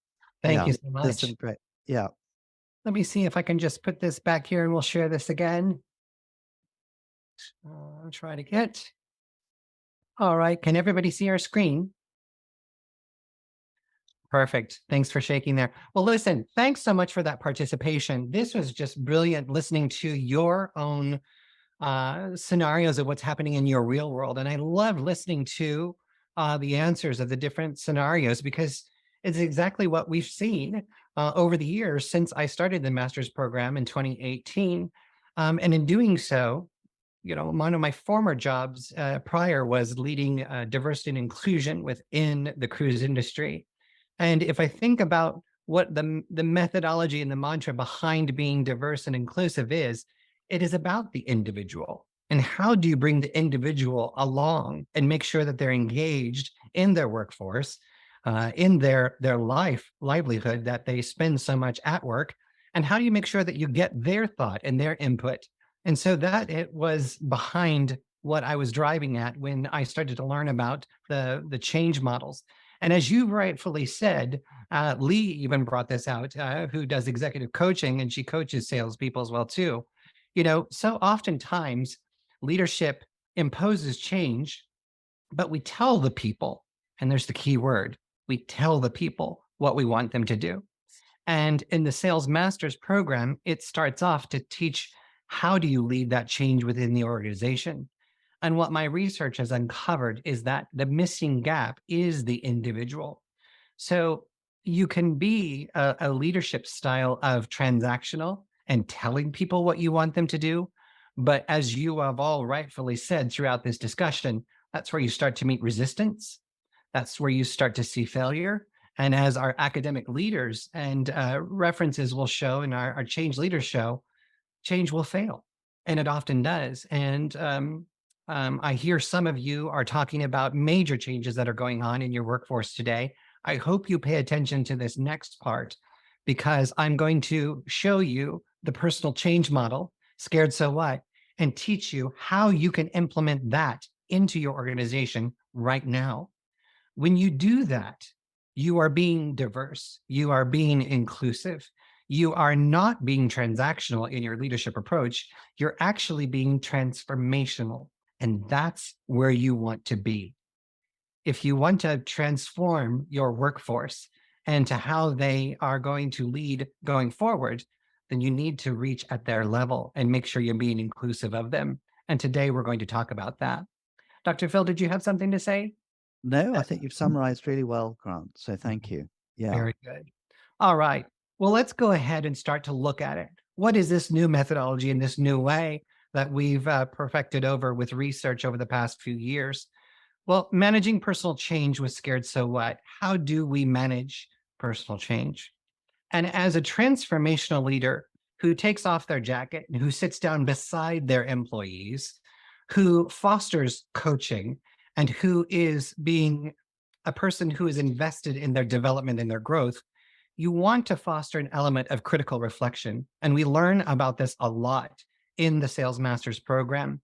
Thank Yeah, you so there's much. some great. Yeah. Let me see if I can just put this back here and we'll share this again. I'll try to get. All right. Can everybody see our screen? Perfect. Thanks for shaking there. Well, listen, thanks so much for that participation. This was just brilliant listening to your own scenarios of what's happening in your real world. And I love listening to the answers of the different scenarios, because it's exactly what we've seen over the years since I started the master's program in 2018. And in doing so, you know, one of my former jobs prior was leading diversity and inclusion within the cruise industry. And if I think about what the methodology and the mantra behind being diverse and inclusive is, it is about the individual. And how do you bring the individual along and make sure that they're engaged in their workforce, in their livelihood that they spend so much at work? And how do you make sure that you get their thought and their input? And so that it was behind what I was driving at when I started to learn about the change models. And as you rightfully said, Lee even brought this out, who does executive coaching, and she coaches salespeople as well too. You know, so oftentimes leadership imposes change, but we tell the people, and there's the key word, we tell the people what we want them to do. And in the Sales Masters program, it starts off to teach how do you lead that change within the organization. And what my research has uncovered is that the missing gap is the individual. So you can be a leadership style of transactional and telling people what you want them to do. But as you have all rightfully said throughout this discussion, that's where you start to meet resistance. That's where you start to see failure. And as our academic leaders and references will show, and our change leaders show, change will fail. And it often does. And I hear some of you are talking about major changes that are going on in your workforce today. I hope you pay attention to this next part, because I'm going to show you the personal change model, Scared So What, and teach you how you can implement that into your organization right now. When you do that, you are being diverse, you are being inclusive, you are not being transactional in your leadership approach, you're actually being transformational. And that's where you want to be. If you want to transform your workforce and to how they are going to lead going forward, then you need to reach at their level and make sure you're being inclusive of them. And today we're going to talk about that. Dr. Phil, did you have something to say? No, I think you've summarized really well, Grant. So thank you. Yeah. Very good. All right. Well, let's go ahead and start to look at it. What is this new methodology and this new way that we've perfected over with research over the past few years? Well, managing personal change was Scared So What? How do we manage personal change? And as a transformational leader who takes off their jacket and who sits down beside their employees, who fosters coaching, and who is being a person who is invested in their development and their growth, you want to foster an element of critical reflection. And we learn about this a lot in the Sales Masters program.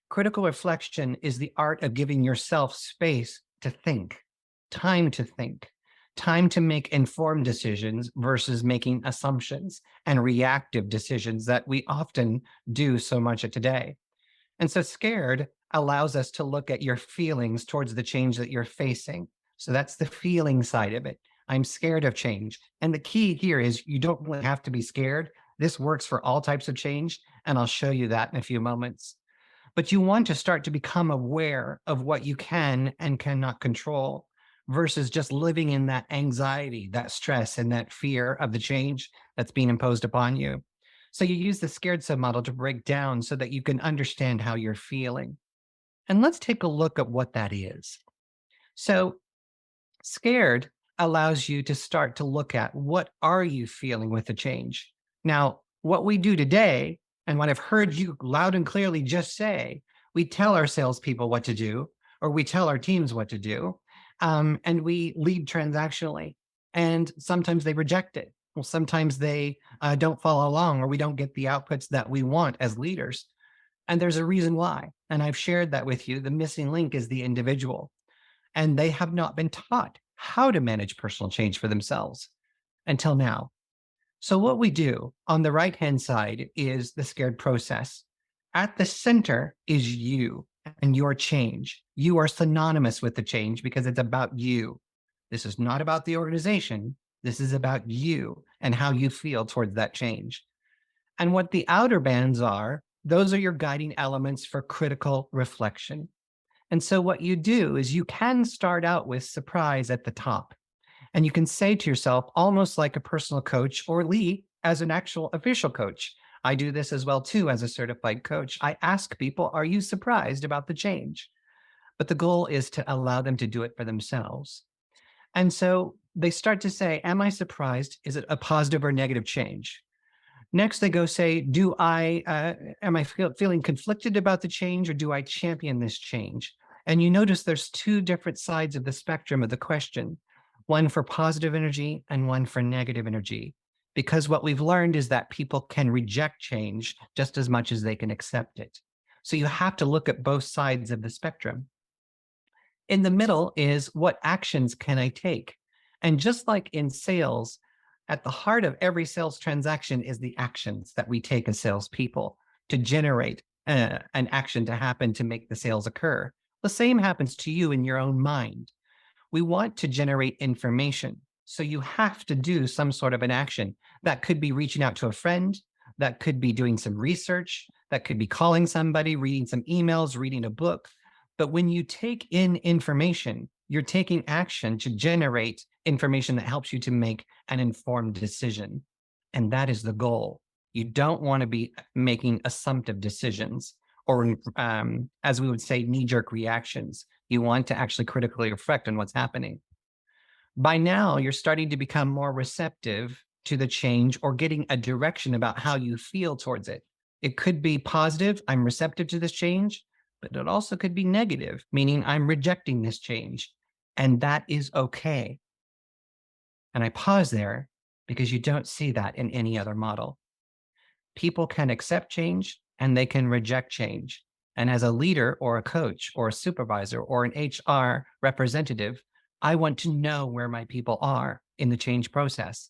Critical reflection is the art of giving yourself space to think, time to make informed decisions versus making assumptions and reactive decisions that we often do so much of today. And so Scared allows us to look at your feelings towards the change that you're facing. So that's the feeling side of it. I'm scared of change. And the key here is you don't really have to be scared. This works for all types of change, and I'll show you that in a few moments. But you want to start to become aware of what you can and cannot control versus just living in that anxiety, that stress, and that fear of the change that's being imposed upon you. So you use the scared submodel to break down so that you can understand how you're feeling. And let's take a look at what that is. So scared allows you to start to look at what are you feeling with the change. Now, what we do today, and what I've heard you loud and clearly just say, we tell our salespeople what to do, or we tell our teams what to do, and we lead transactionally. And sometimes they reject it. Well, sometimes they don't follow along, or we don't get the outputs that we want as leaders. And there's a reason why. And I've shared that with you. The missing link is the individual. And they have not been taught how to manage personal change for themselves until now. So what we do on the right-hand side is the scared process. At the center is you and your change. You are synonymous with the change because it's about you. This is not about the organization. This is about you and how you feel towards that change. And what the outer bands are, those are your guiding elements for critical reflection. And so what you do is you can start out with surprise at the top. And you can say to yourself, almost like a personal coach or Lee as an actual official coach. I do this as well too as a certified coach. I ask people, are you surprised about the change? But the goal is to allow them to do it for themselves. And so they start to say, am I surprised? Is it a positive or negative change? Next, they go say, am I feeling conflicted about the change, or do I champion this change? And you notice there's two different sides of the spectrum of the question, one for positive energy and one for negative energy. Because what we've learned is that people can reject change just as much as they can accept it. So you have to look at both sides of the spectrum. In the middle is, what actions can I take? And just like in sales, at the heart of every sales transaction is the actions that we take as salespeople to generate an action to happen to make the sales occur. The same happens to you in your own mind. We want to generate information. So you have to do some sort of an action. That could be reaching out to a friend. That could be doing some research. That could be calling somebody, reading some emails, reading a book. But when you take in information, you're taking action to generate information that helps you to make an informed decision. And that is the goal. You don't want to be making assumptive decisions or, as we would say, knee-jerk reactions. You want to actually critically reflect on what's happening. By now, you're starting to become more receptive to the change or getting a direction about how you feel towards it. It could be positive, I'm receptive to this change, but it also could be negative, meaning I'm rejecting this change. And that is okay. And I pause there because you don't see that in any other model. People can accept change and they can reject change. And as a leader or a coach or a supervisor or an HR representative, I want to know where my people are in the change process,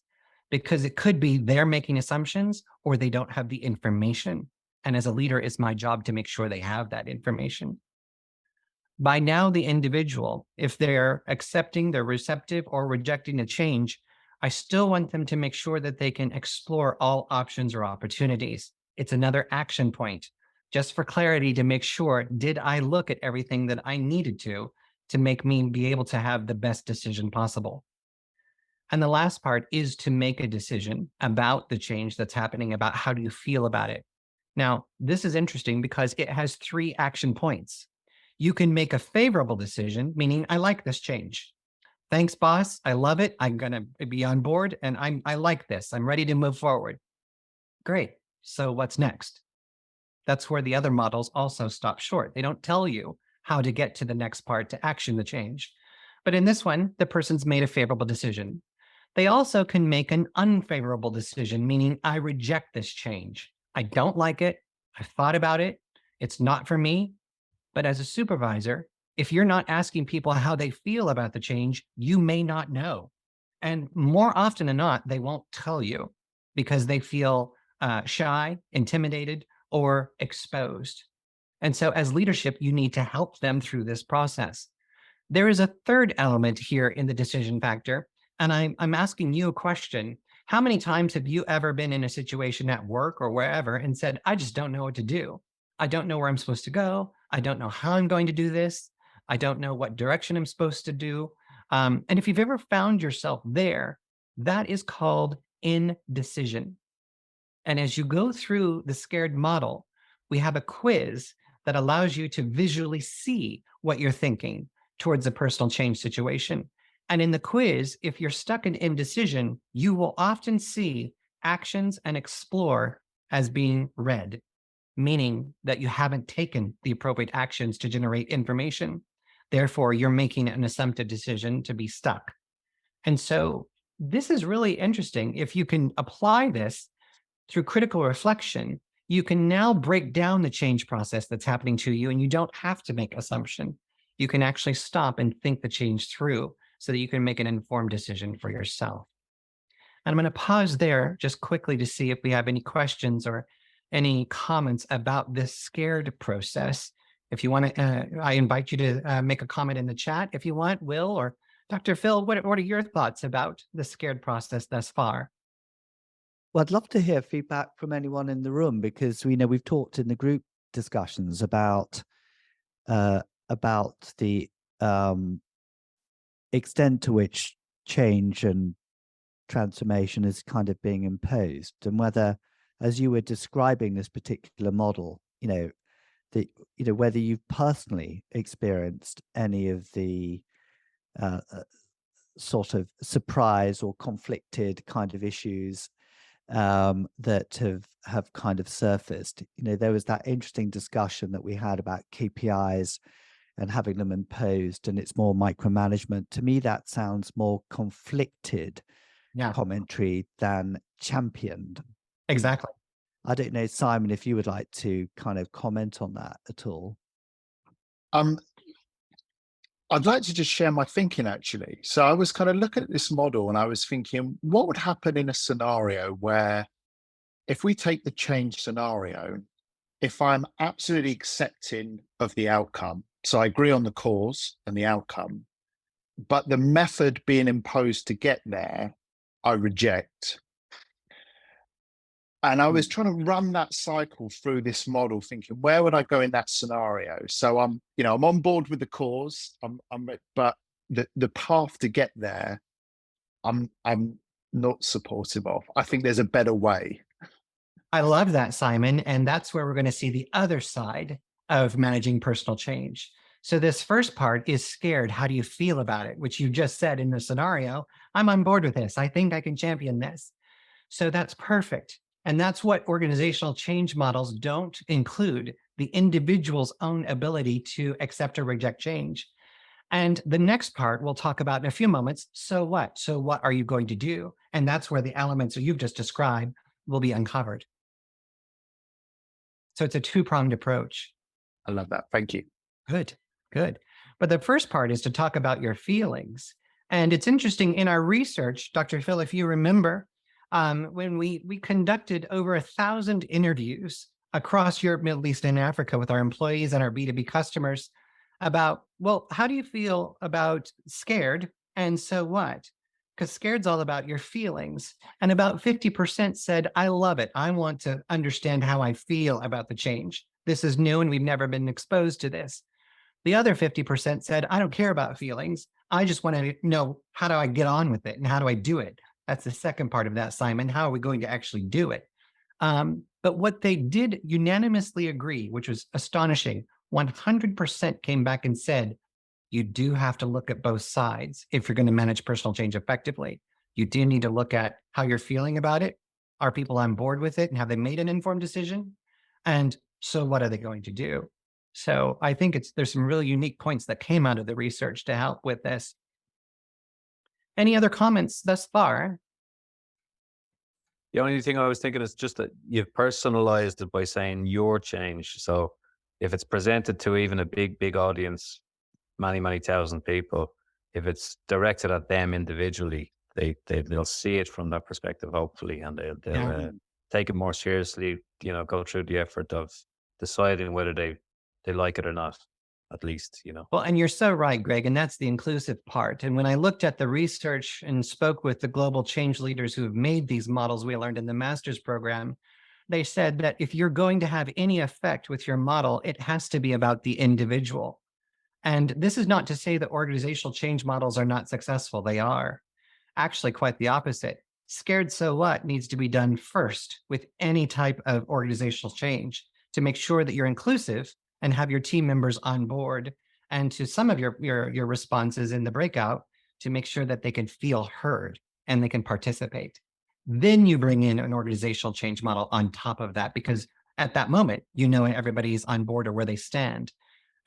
because it could be they're making assumptions or they don't have the information. And as a leader, it's my job to make sure they have that information. By now, the individual, if they're accepting, they're receptive, or rejecting a change, I still want them to make sure that they can explore all options or opportunities. It's another action point, just for clarity, to make sure, did I look at everything that I needed to make me be able to have the best decision possible? And the last part is to make a decision about the change that's happening, about how do you feel about it. Now, this is interesting because it has 3 action points. You can make a favorable decision, meaning I like this change. Thanks, boss. I love it. I'm going to be on board and I like this. I'm ready to move forward. Great. So what's next? That's where the other models also stop short. They don't tell you how to get to the next part to action the change. But in this one, the person's made a favorable decision. They also can make an unfavorable decision, meaning I reject this change. I don't like it. I've thought about it. It's not for me. But as a supervisor, if you're not asking people how they feel about the change, you may not know. And more often than not, they won't tell you because they feel shy, intimidated, or exposed. And so as leadership, you need to help them through this process. There is a third element here in the decision factor, and I'm asking you a question. How many times have you ever been in a situation at work or wherever and said, I just don't know what to do. I don't know where I'm supposed to go. I don't know how I'm going to do this. I don't know what direction I'm supposed to do. And if you've ever found yourself there, that is called indecision. And as you go through the scared model, we have a quiz that allows you to visually see what you're thinking towards a personal change situation. And in the quiz, if you're stuck in indecision, you will often see actions and explore as being red, meaning that you haven't taken the appropriate actions to generate information. Therefore, you're making an assumptive decision to be stuck. And so this is really interesting. If you can apply this through critical reflection, you can now break down the change process that's happening to you, and you don't have to make assumption. You can actually stop and think the change through so that you can make an informed decision for yourself. And I'm going to pause there just quickly to see if we have any questions or any comments about this scared process. If you want to, I invite you to make a comment in the chat if you want, Will or Dr. Phil. What are your thoughts about the scared process thus far? Well, I'd love to hear feedback from anyone in the room, because we know we've talked in the group discussions about the extent to which change and transformation is kind of being imposed, and whether, as you were describing this particular model, whether you've personally experienced any of the sort of surprise or conflicted kind of issues that have kind of surfaced. There was that interesting discussion that we had about KPIs and having them imposed, and it's more micromanagement. To me, that sounds more conflicted commentary than championed. Exactly. I don't know, Simon, if you would like to kind of comment on that at all. I'd like to just share my thinking, actually. So I was kind of looking at this model and I was thinking, what would happen in a scenario where, if we take the change scenario, if I'm absolutely accepting of the outcome, so I agree on the cause and the outcome, but the method being imposed to get there, I reject. And I was trying to run that cycle through this model, thinking, where would I go in that scenario? So I'm on board with the cause, but the path to get there, I'm not supportive of. I think there's a better way. I love that, Simon. And that's where we're going to see the other side of managing personal change. So this first part is scared. How do you feel about it? Which you just said in the scenario, I'm on board with this. I think I can champion this. So that's perfect. And that's what organizational change models don't include, the individual's own ability to accept or reject change. And the next part we'll talk about in a few moments. So what? So what are you going to do? And that's where the elements that you've just described will be uncovered. So it's a two-pronged approach. I love that. Thank you. Good. But the first part is to talk about your feelings. And it's interesting in our research, Dr. Phil, if you remember, when we conducted over 1,000 interviews across Europe, Middle East, and Africa with our employees and our B2B customers about, well, how do you feel about scared? And so what? Because scared's all about your feelings. And about 50% said, I love it. I want to understand how I feel about the change. This is new and we've never been exposed to this. The other 50% said, I don't care about feelings. I just want to know, how do I get on with it and how do I do it? That's the second part of that, Simon. How are we going to actually do it? But what they did unanimously agree, which was astonishing, 100% came back and said, you do have to look at both sides if you're going to manage personal change effectively. You do need to look at how you're feeling about it. Are people on board with it? And have they made an informed decision? And so what are they going to do? So I think there's some really unique points that came out of the research to help with this. Any other comments thus far? The only thing I was thinking is just that you've personalized it by saying your change. So if it's presented to even a big audience, many thousand people, if it's directed at them individually, they'll see it from that perspective, hopefully, and they'll take it more seriously, go through the effort of deciding whether they like it or not. at least, you know. Well, and you're so right, Greg, and that's the inclusive part. And when I looked at the research and spoke with the global change leaders who have made these models we learned in the master's program, they said that if you're going to have any effect with your model, it has to be about the individual. And this is not to say that organizational change models are not successful. They are. Actually, quite the opposite. Scared so what needs to be done first with any type of organizational change to make sure that you're inclusive and have your team members on board, and to some of your responses in the breakout to make sure that they can feel heard and they can participate. Then you bring in an organizational change model on top of that, because at that moment, you know everybody's on board or where they stand.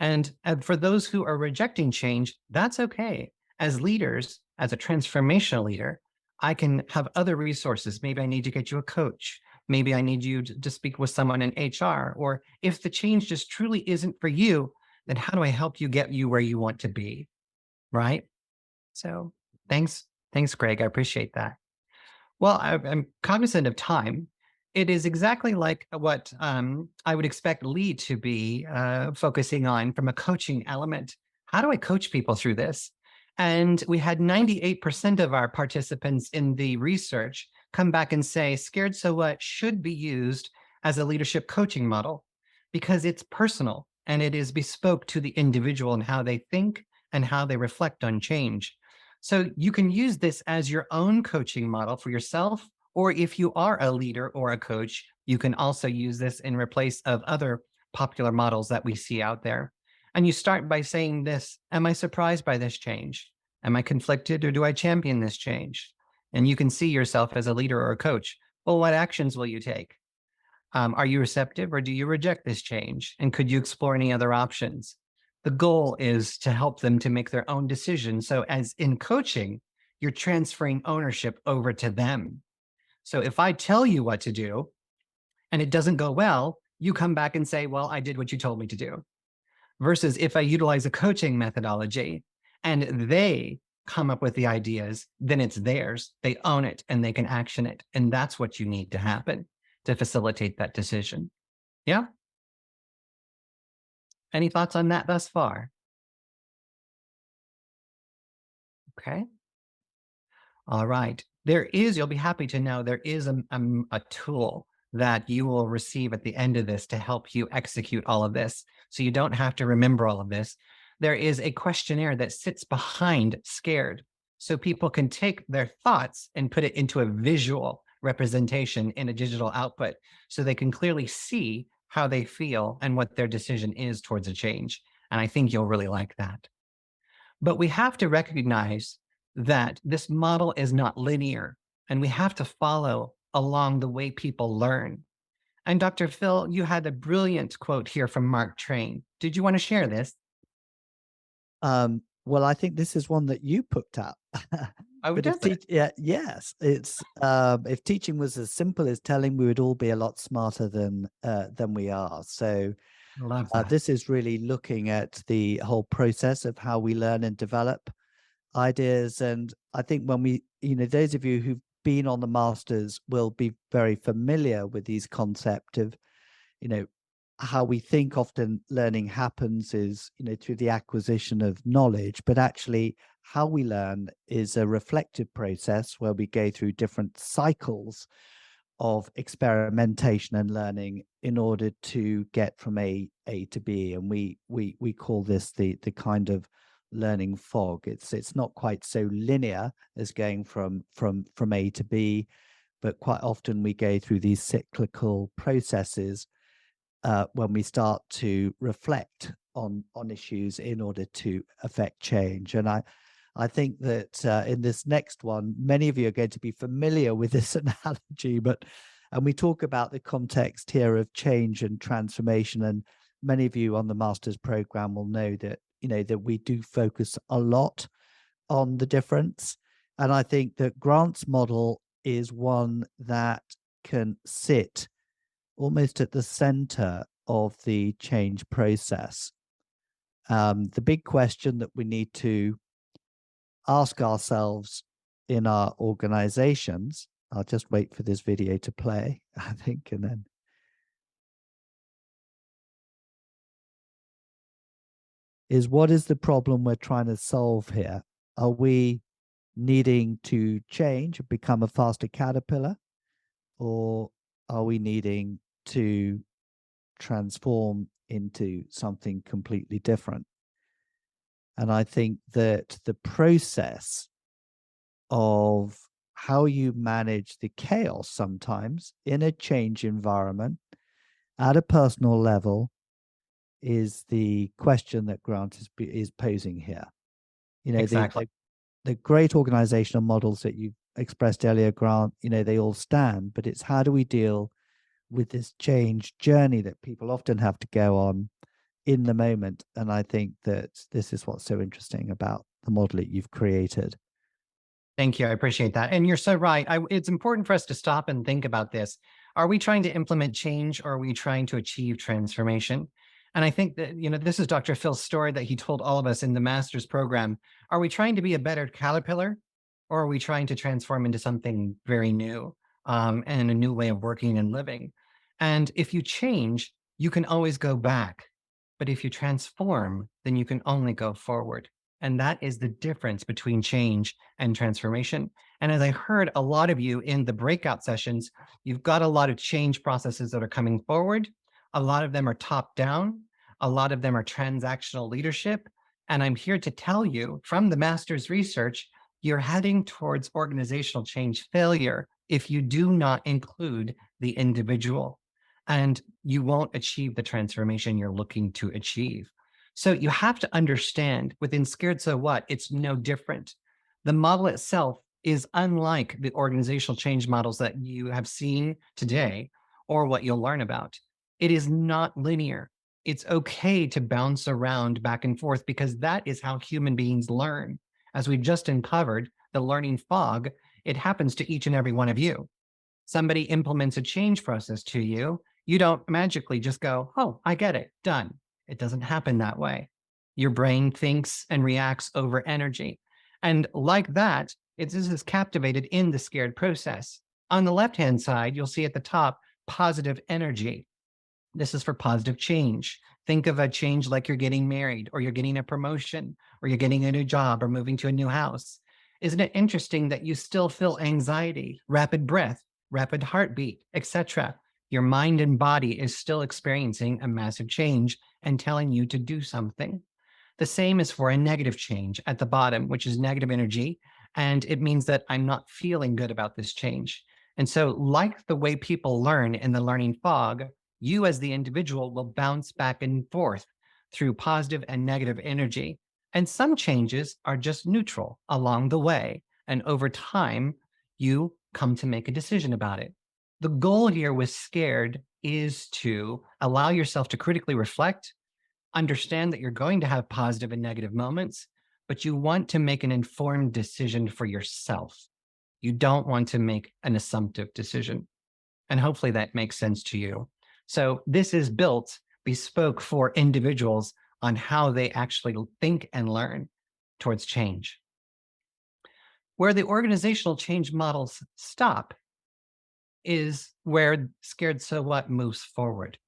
And for those who are rejecting change, that's okay. As leaders, as a transformational leader, I can have other resources. Maybe I need to get you a coach. Maybe I need you to speak with someone in HR. Or if the change just truly isn't for you, then how do I help you get you where you want to be? Right? So thanks, Greg. I appreciate that. Well, I'm cognizant of time. It is exactly like what I would expect Lee to be focusing on from a coaching element. How do I coach people through this? And we had 98% of our participants in the research come back and say, Scared So What should be used as a leadership coaching model because it's personal and it is bespoke to the individual and how they think and how they reflect on change. So you can use this as your own coaching model for yourself, or if you are a leader or a coach, you can also use this in replace of other popular models that we see out there. And you start by saying this: am I surprised by this change? Am I conflicted, or do I champion this change? And you can see yourself as a leader or a coach. Well, what actions will you take? Are you receptive, or do you reject this change? And could you explore any other options? The goal is to help them to make their own decisions. So as in coaching, you're transferring ownership over to them. So if I tell you what to do and it doesn't go well, you come back and say, well, I did what you told me to do. Versus if I utilize a coaching methodology and they come up with the ideas, then it's theirs. They own it and they can action it. And that's what you need to happen to facilitate that decision. Yeah. Any thoughts on that thus far? Okay. All right. There is, you'll be happy to know, there is a tool that you will receive at the end of this to help you execute all of this. So you don't have to remember all of this. There is a questionnaire that sits behind Scared. So people can take their thoughts and put it into a visual representation in a digital output so they can clearly see how they feel and what their decision is towards a change. And I think you'll really like that. But we have to recognize that this model is not linear, and we have to follow along the way people learn. And Dr. Phil, you had a brilliant quote here from Mark Twain. Did you want to share this? Well, I think this is one that you put up. Oh, But yes, it's if teaching was as simple as telling, we would all be a lot smarter than we are. So Love that. this is really looking at the whole process of how we learn and develop ideas. And I think when we, those of you who've been on the masters will be very familiar with these concepts of, how we think often learning happens is, through the acquisition of knowledge, but actually how we learn is a reflective process where we go through different cycles of experimentation and learning in order to get from A to B. And we call this the kind of learning fog. It's not quite so linear as going from A to B, but quite often we go through these cyclical processes when we start to reflect on issues in order to affect change. And I think that in this next one, many of you are going to be familiar with this analogy, and we talk about the context here of change and transformation. And many of you on the master's program will know that, that we do focus a lot on the difference. And I think that Grant's model is one that can sit almost at the center of the change process. The big question that we need to ask ourselves in our organizations, I'll just wait for this video to play, I think, and then. is what is the problem we're trying to solve here? Are we needing to change and become a faster caterpillar, or are we needing to transform into something completely different? And I think that the process of how you manage the chaos sometimes in a change environment at a personal level is the question that Grant is posing here. You know, Exactly. the great organizational models that you expressed earlier, Grant, you know, they all stand, but it's how do we deal with this change journey that people often have to go on in the moment. And I think that this is what's so interesting about the model that you've created. Thank you. I appreciate that. And you're so right. It's important for us to stop and think about this. Are we trying to implement change, or are we trying to achieve transformation? And I think that, you know, this is Dr. Phil's story that he told all of us in the master's program. Are we trying to be a better caterpillar, or are we trying to transform into something very new, and a new way of working and living? And if you change, you can always go back. But if you transform, then you can only go forward. And that is the difference between change and transformation. And as I heard a lot of you in the breakout sessions, you've got a lot of change processes that are coming forward. A lot of them are top down. A lot of them are transactional leadership. And I'm here to tell you from the master's research, you're heading towards organizational change failure if you do not include the individual, and you won't achieve the transformation you're looking to achieve. So you have to understand within Scared So What, it's no different. The model itself is unlike the organizational change models that you have seen today or what you'll learn about. It is not linear. It's okay to bounce around back and forth because that is how human beings learn. As we've just uncovered, the learning fog, it happens to each and every one of you. Somebody implements a change process to you, you don't magically just go, oh, I get it, done. It doesn't happen that way. Your brain thinks and reacts over energy. And like that, this is captivated in the scared process. On the left-hand side, you'll see at the top, positive energy. This is for positive change. Think of a change like you're getting married, or you're getting a promotion, or you're getting a new job, or moving to a new house. Isn't it interesting that you still feel anxiety, rapid breath, rapid heartbeat, etc.? Your mind and body is still experiencing a massive change and telling you to do something. The same is for a negative change at the bottom, which is negative energy. And it means that I'm not feeling good about this change. And so, like the way people learn in the learning fog, you as the individual will bounce back and forth through positive and negative energy. And some changes are just neutral along the way. And over time, you come to make a decision about it. The goal here with Scared is to allow yourself to critically reflect, understand that you're going to have positive and negative moments, but you want to make an informed decision for yourself. You don't want to make an assumptive decision. And hopefully that makes sense to you. So this is built bespoke for individuals on how they actually think and learn towards change. Where the organizational change models stop is where Scared So What moves forward.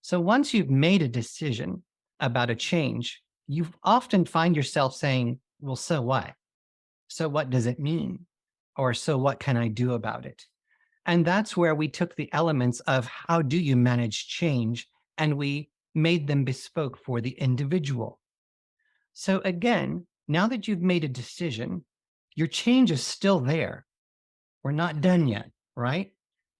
So once you've made a decision about a change, you often find yourself saying, well, so what? So what does it mean? Or so what can I do about it? And that's where we took the elements of how do you manage change, and we made them bespoke for the individual. So again, now that you've made a decision, your change is still there. We're not done yet, right?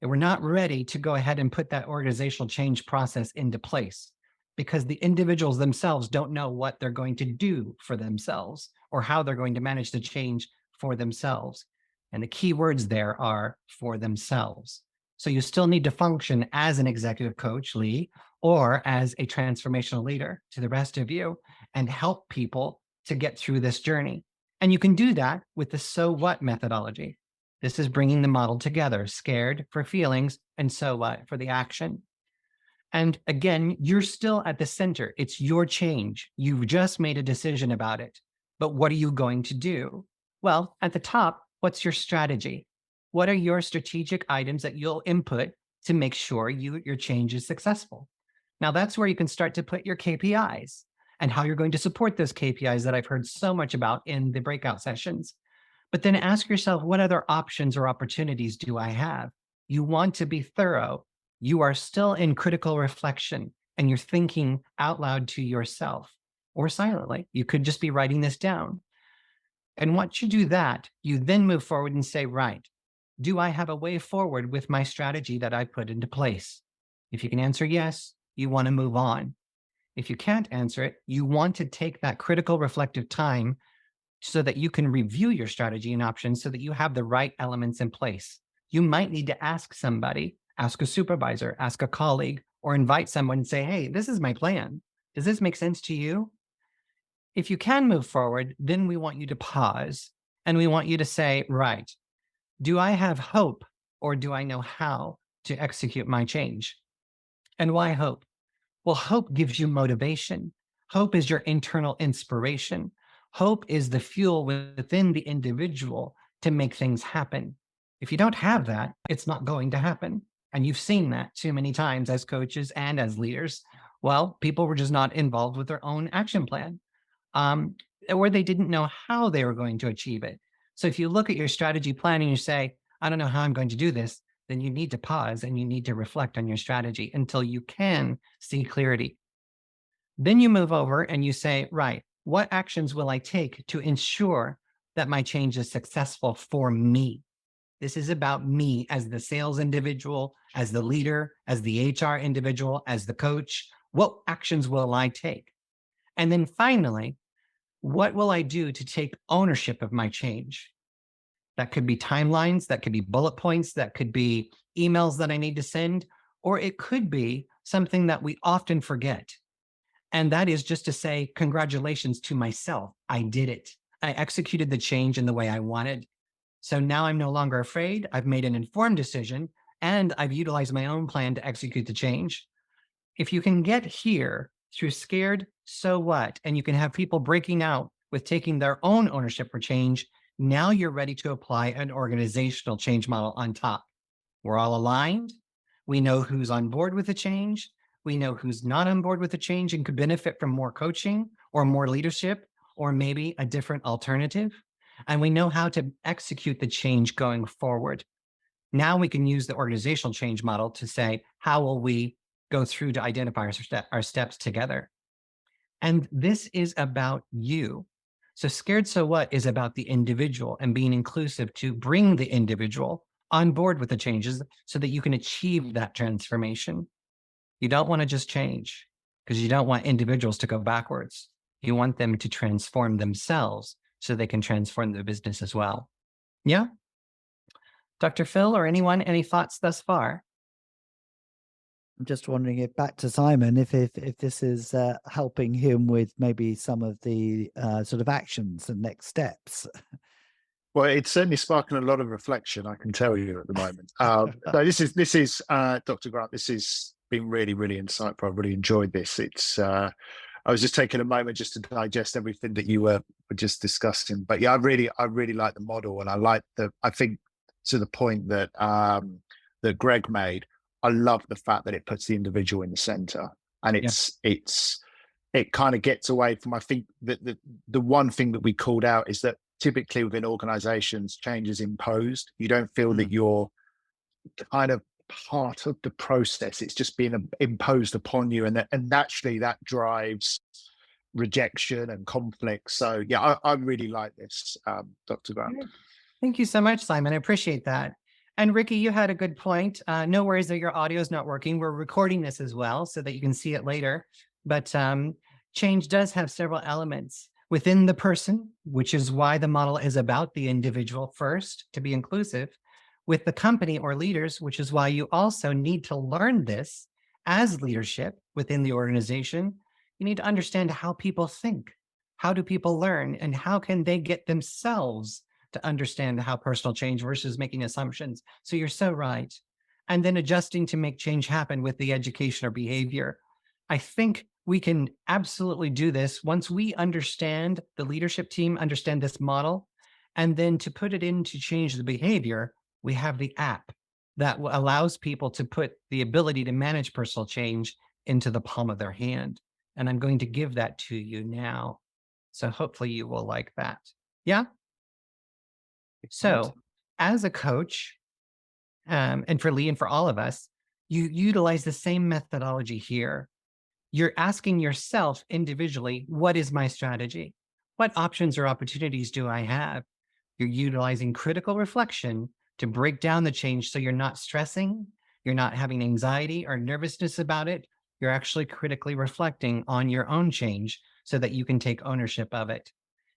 And we're not ready to go ahead and put that organizational change process into place because the individuals themselves don't know what they're going to do for themselves or how they're going to manage the change for themselves. And the key words there are for themselves. So you still need to function as an executive coach, Lee, or as a transformational leader to the rest of you and help people to get through this journey. And you can do that with the so what methodology. This is bringing the model together, Scared for feelings and so what for the action. And again, you're still at the center. It's your change. You've just made a decision about it. But what are you going to do? Well, at the top, what's your strategy? What are your strategic items that you'll input to make sure your change is successful? Now, that's where you can start to put your KPIs. and how you're going to support those KPIs that I've heard so much about in the breakout sessions. But then ask yourself, what other options or opportunities do I have? You want to be thorough. You are still in critical reflection and you're thinking out loud to yourself or silently. You could just be writing this down. And once you do that, you then move forward and say, right, do I have a way forward with my strategy that I put into place? If you can answer yes, you want to move on. If you can't answer it, you want to take that critical reflective time so that you can review your strategy and options so that you have the right elements in place. You might need to ask somebody, ask a supervisor, ask a colleague, or invite someone and say, hey, this is my plan. Does this make sense to you? If you can move forward, then we want you to pause and we want you to say, right, do I have hope or do I know how to execute my change? And why hope? Well, hope gives you motivation. Hope is your internal inspiration. Hope is the fuel within the individual to make things happen. If you don't have that, it's not going to happen. And you've seen that too many times as coaches and as leaders. Well, people were just not involved with their own action plan, or they didn't know how they were going to achieve it. So if you look at your strategy plan and you say, I don't know how I'm going to do this, then you need to pause and you need to reflect on your strategy until you can see clarity. Then you move over and you say, right, what actions will I take to ensure that my change is successful for me? This is about me as the sales individual, as the leader, as the HR individual, as the coach. What actions will I take? And then finally, what will I do to take ownership of my change? That could be timelines, that could be bullet points, that could be emails that I need to send, or it could be something that we often forget. And that is just to say, congratulations to myself. I did it. I executed the change in the way I wanted. So now I'm no longer afraid. I've made an informed decision and I've utilized my own plan to execute the change. If you can get here through scared, so what? And you can have people breaking out with taking their own ownership for change. Now you're ready to apply an organizational change model on top. We're all aligned. We know who's on board with the change. We know who's not on board with the change and could benefit from more coaching or more leadership or maybe a different alternative. And we know how to execute the change going forward. Now we can use the organizational change model to say, how will we go through to identify our steps together? And this is about you. So Scared So What is about the individual and being inclusive to bring the individual on board with the changes so that you can achieve that transformation. You don't want to just change because you don't want individuals to go backwards. You want them to transform themselves so they can transform their business as well. Yeah? Dr. Phil or anyone, any thoughts thus far? I'm just wondering if back to Simon, if this is helping him with maybe some of the sort of actions and next steps. Well, it's certainly sparking a lot of reflection, I can tell you at the moment. So this is Dr. Grant. This has been really, really insightful. I've really enjoyed this. It's I was just taking a moment just to digest everything that you were just discussing. But yeah, I really like the model, and I think to the point that that Greg made. I love the fact that it puts the individual in the center, and it kind of gets away from, I think that the one thing that we called out is that typically within organizations, change is imposed. You don't feel that you're kind of part of the process. It's just being imposed upon you. And naturally that drives rejection and conflict. So yeah, I really like this, Dr. Grant. Thank you so much, Simon. I appreciate that. And Ricky, you had a good point. No worries that your audio is not working. We're recording this as well so that you can see it later. But change does have several elements within the person, which is why the model is about the individual first, to be inclusive, with the company or leaders, which is why you also need to learn this as leadership within the organization. You need to understand how people think, how do people learn, and how can they get themselves to understand how personal change versus making assumptions. So you're so right. And then adjusting to make change happen with the education or behavior. I think we can absolutely do this once we understand, the leadership team understand this model, and then to put it in to change the behavior, we have the app that allows people to put the ability to manage personal change into the palm of their hand. And I'm going to give that to you now. So hopefully you will like that. Yeah. So as a coach, and for Lee and for all of us, you utilize the same methodology here. You're asking yourself individually, what is my strategy? What options or opportunities do I have? You're utilizing critical reflection to break down the change so you're not stressing, you're not having anxiety or nervousness about it. You're actually critically reflecting on your own change so that you can take ownership of it.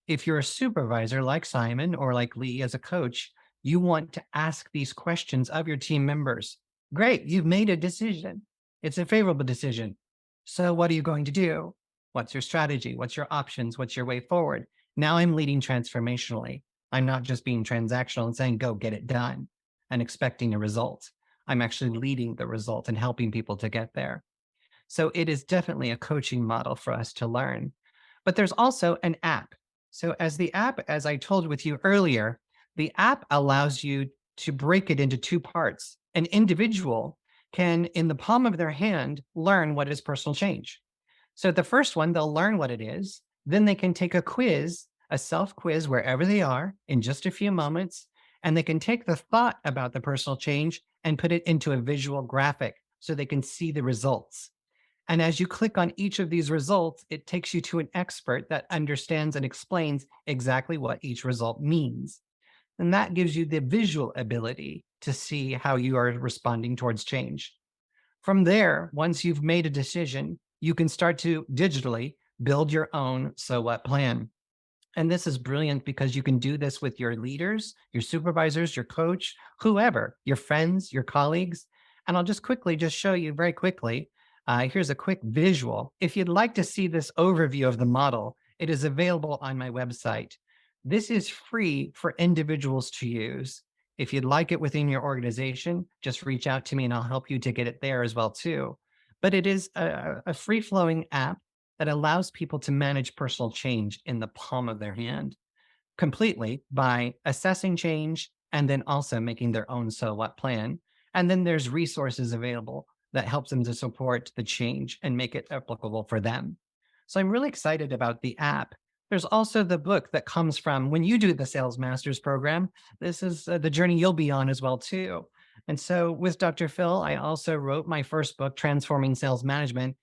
If you're a supervisor like Simon or like Lee as a coach, you want to ask these questions of your team members. Great, you've made a decision. It's a favorable decision. So what are you going to do? What's your strategy? What's your options? What's your way forward? Now I'm leading transformationally. I'm not just being transactional and saying, go get it done and expecting a result. I'm actually leading the result and helping people to get there. So it is definitely a coaching model for us to learn. But there's also an app. So as I told with you earlier, the app allows you to break it into two parts. An individual can, in the palm of their hand, learn what is personal change. So the first one, they'll learn what it is. Then they can take a quiz, a self-quiz wherever they are in just a few moments, and they can take the thought about the personal change and put it into a visual graphic so they can see the results. And as you click on each of these results, it takes you to an expert that understands and explains exactly what each result means. And that gives you the visual ability to see how you are responding towards change. From there, once you've made a decision, you can start to digitally build your own so what plan. And this is brilliant because you can do this with your leaders, your supervisors, your coach, whoever, your friends, your colleagues. And I'll just show you very quickly. Here's a quick visual. If you'd like to see this overview of the model, it is available on my website. This is free for individuals to use. If you'd like it within your organization, just reach out to me and I'll help you to get it there as well too. But it is a free-flowing app that allows people to manage personal change in the palm of their hand completely by assessing change and then also making their own so what plan. And then there's resources available that helps them to support the change and make it applicable for them. So I'm really excited about the app. There's also the book that comes from when you do the Sales Masters program. This is the journey you'll be on as well too. And so with Dr. Phil, I also wrote my first book, Transforming Sales Management,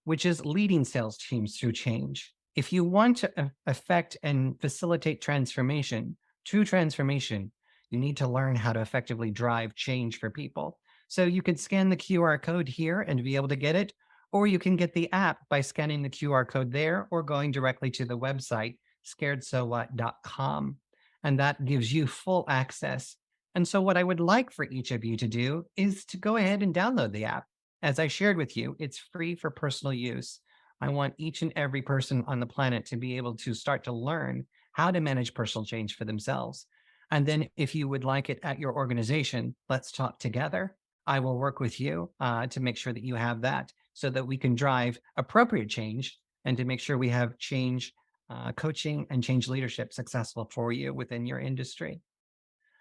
which is leading sales teams through change. If you want to affect and facilitate transformation, true transformation, you need to learn how to effectively drive change for people. So you can scan the QR code here and be able to get it, or you can get the app by scanning the QR code there or going directly to the website, scaredsowhat.com. And that gives you full access. And so what I would like for each of you to do is to go ahead and download the app. As I shared with you, it's free for personal use. I want each and every person on the planet to be able to start to learn how to manage personal change for themselves. And then if you would like it at your organization, let's talk together. I will work with you to make sure that you have that so that we can drive appropriate change and to make sure we have change coaching and change leadership successful for you within your industry.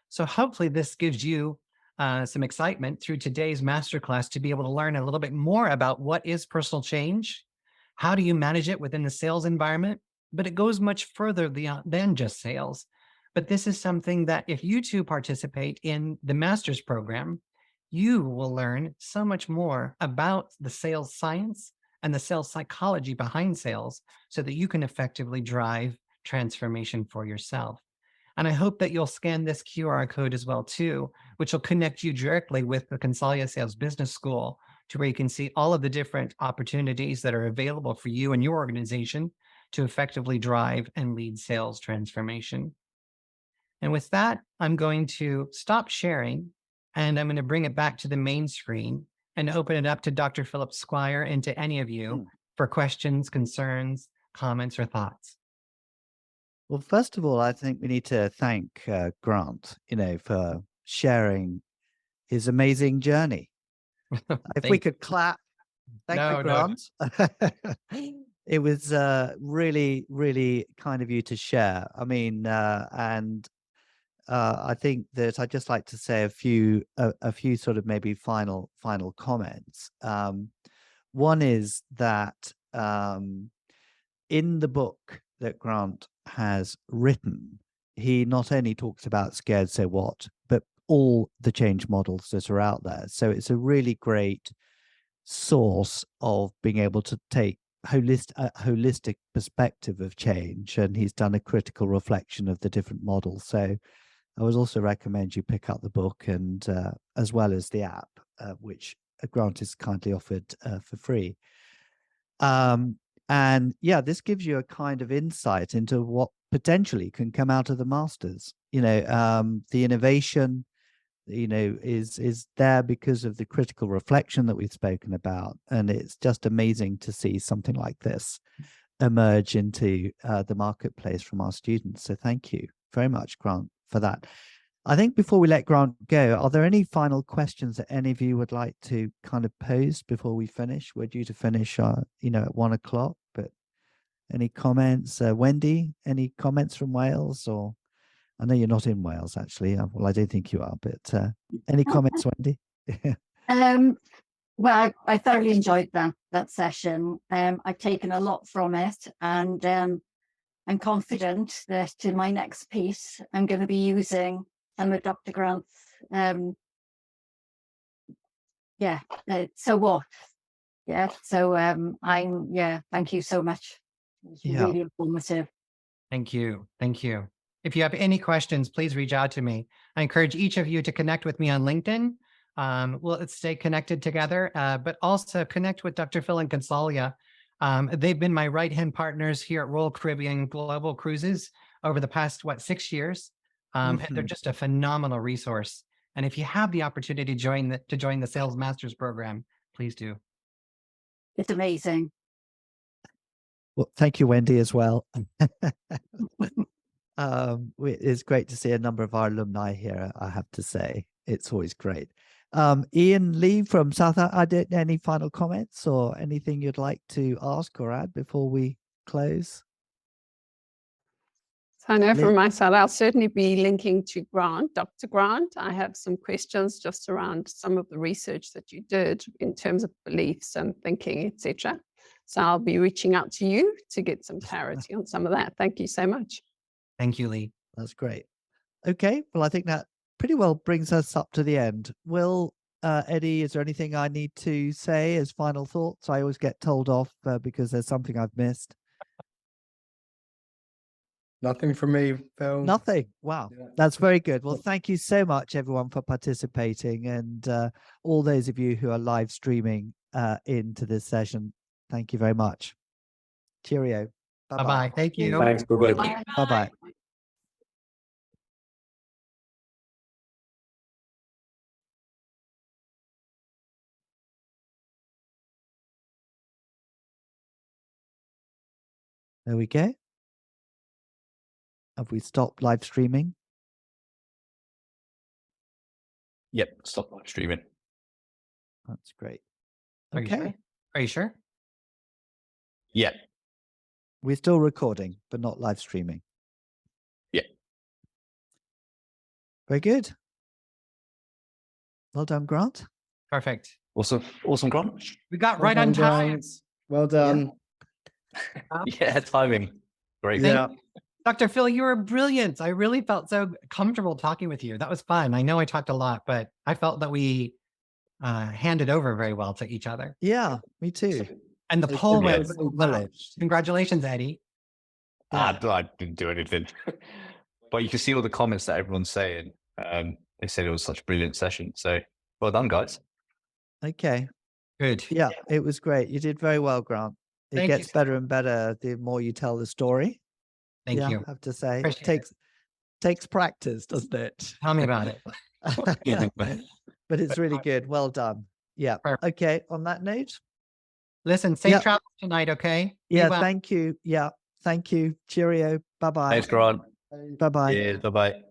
So hopefully this gives you some excitement through today's masterclass to be able to learn a little bit more about what is personal change, how do you manage it within the sales environment, but it goes much further than just sales. But this is something that if you too participate in the master's program, you will learn so much more about the sales science and the sales psychology behind sales so that you can effectively drive transformation for yourself. And I hope that you'll scan this QR code as well too, which will connect you directly with the Consalia Sales Business School to where you can see all of the different opportunities that are available for you and your organization to effectively drive and lead sales transformation. And with that, I'm going to stop sharing and I'm going to bring it back to the main screen and open it up to Dr. Philip Squire and to any of you for questions, concerns, comments, or thoughts. Well, first of all, I think we need to thank Grant, for sharing his amazing journey. If we could clap, thank you, Grant. It was really, really kind of you to share. I mean, and I think that I'd just like to say a few sort of maybe final comments. One is that in the book that Grant has written, he not only talks about Scared So What, but all the change models that are out there. So it's a really great source of being able to take a holistic perspective of change. And he's done a critical reflection of the different models. So I would also recommend you pick up the book and as well as the app, which Grant is kindly offered for free. And yeah, this gives you a kind of insight into what potentially can come out of the masters. The innovation, is there because of the critical reflection that we've spoken about. And it's just amazing to see something like this emerge into the marketplace from our students. So thank you very much, Grant, for that. I think before we let Grant go, are there any final questions that any of you would like to kind of pose before we finish? We're due to finish, at 1 o'clock, but any comments? Wendy, any comments from Wales? Or I know you're not in Wales, actually. Well, I don't think you are, but any comments, Wendy? Well, I thoroughly enjoyed that session. I've taken a lot from it, and I'm confident that in my next piece, I'm going to be using with Dr. Grant's, so what? Yeah, so thank you so much. It was really informative. Thank you. Thank you. If you have any questions, please reach out to me. I encourage each of you to connect with me on LinkedIn. Let's stay connected together, but also connect with Dr. Phil and Consalia. They've been my right-hand partners here at Royal Caribbean Global Cruises over the past, 6 years. And they're just a phenomenal resource. And if you have the opportunity to join the Sales Masters program, please do. It's amazing. Well, thank you, Wendy, as well. It's great to see a number of our alumni here, I have to say. It's always great. Ian Lee from South Africa, any final comments or anything you'd like to ask or add before we close? So I know from my side, I'll certainly be linking to Grant, Dr. Grant. I have some questions just around some of the research that you did in terms of beliefs and thinking, etc. So I'll be reaching out to you to get some clarity on some of that. Thank you so much. Thank you, Lee. That's great. Okay, well, I think that pretty well brings us up to the end. Will, Eddie, is there anything I need to say as final thoughts? I always get told off because there's something I've missed. Nothing from me, Phil. Nothing. Wow. Yeah. That's very good. Well, thank you so much, everyone, for participating, and all those of you who are live streaming into this session. Thank you very much. Cheerio. Bye-bye. Bye-bye. Thank you. Thanks. Bye-bye. Bye-bye. There we go. Have we stopped live streaming? Yep, stop live streaming. That's great. Are you sure? Are you sure? Yeah. We're still recording, but not live streaming. Yeah. Very good. Well done, Grant. Perfect. Awesome, Grant. We got right on time. Well done. Yeah, timing. Great. Yeah. Dr. Phil, you were brilliant. I really felt so comfortable talking with you. That was fun. I know I talked a lot, but I felt that we handed over very well to each other. Yeah, me too. And the poll went so so well. Congratulations, Eddie. I didn't do anything. But you can see all the comments that everyone's saying. They said it was such a brilliant session. So well done, guys. Okay. Good. Yeah, it was great. You did very well, Grant. It Thank gets you. better and better the more you tell the story. Thank you. I have to say, Appreciate it takes practice, doesn't it? Tell me about it. But it's really good. Well done. Yeah. Perfect. Okay. On that note. Listen, safe travels tonight, okay? Yeah. Thank you. Yeah. Thank you. Cheerio. Bye-bye. Thanks, Grant. Bye-bye. Yeah, bye-bye.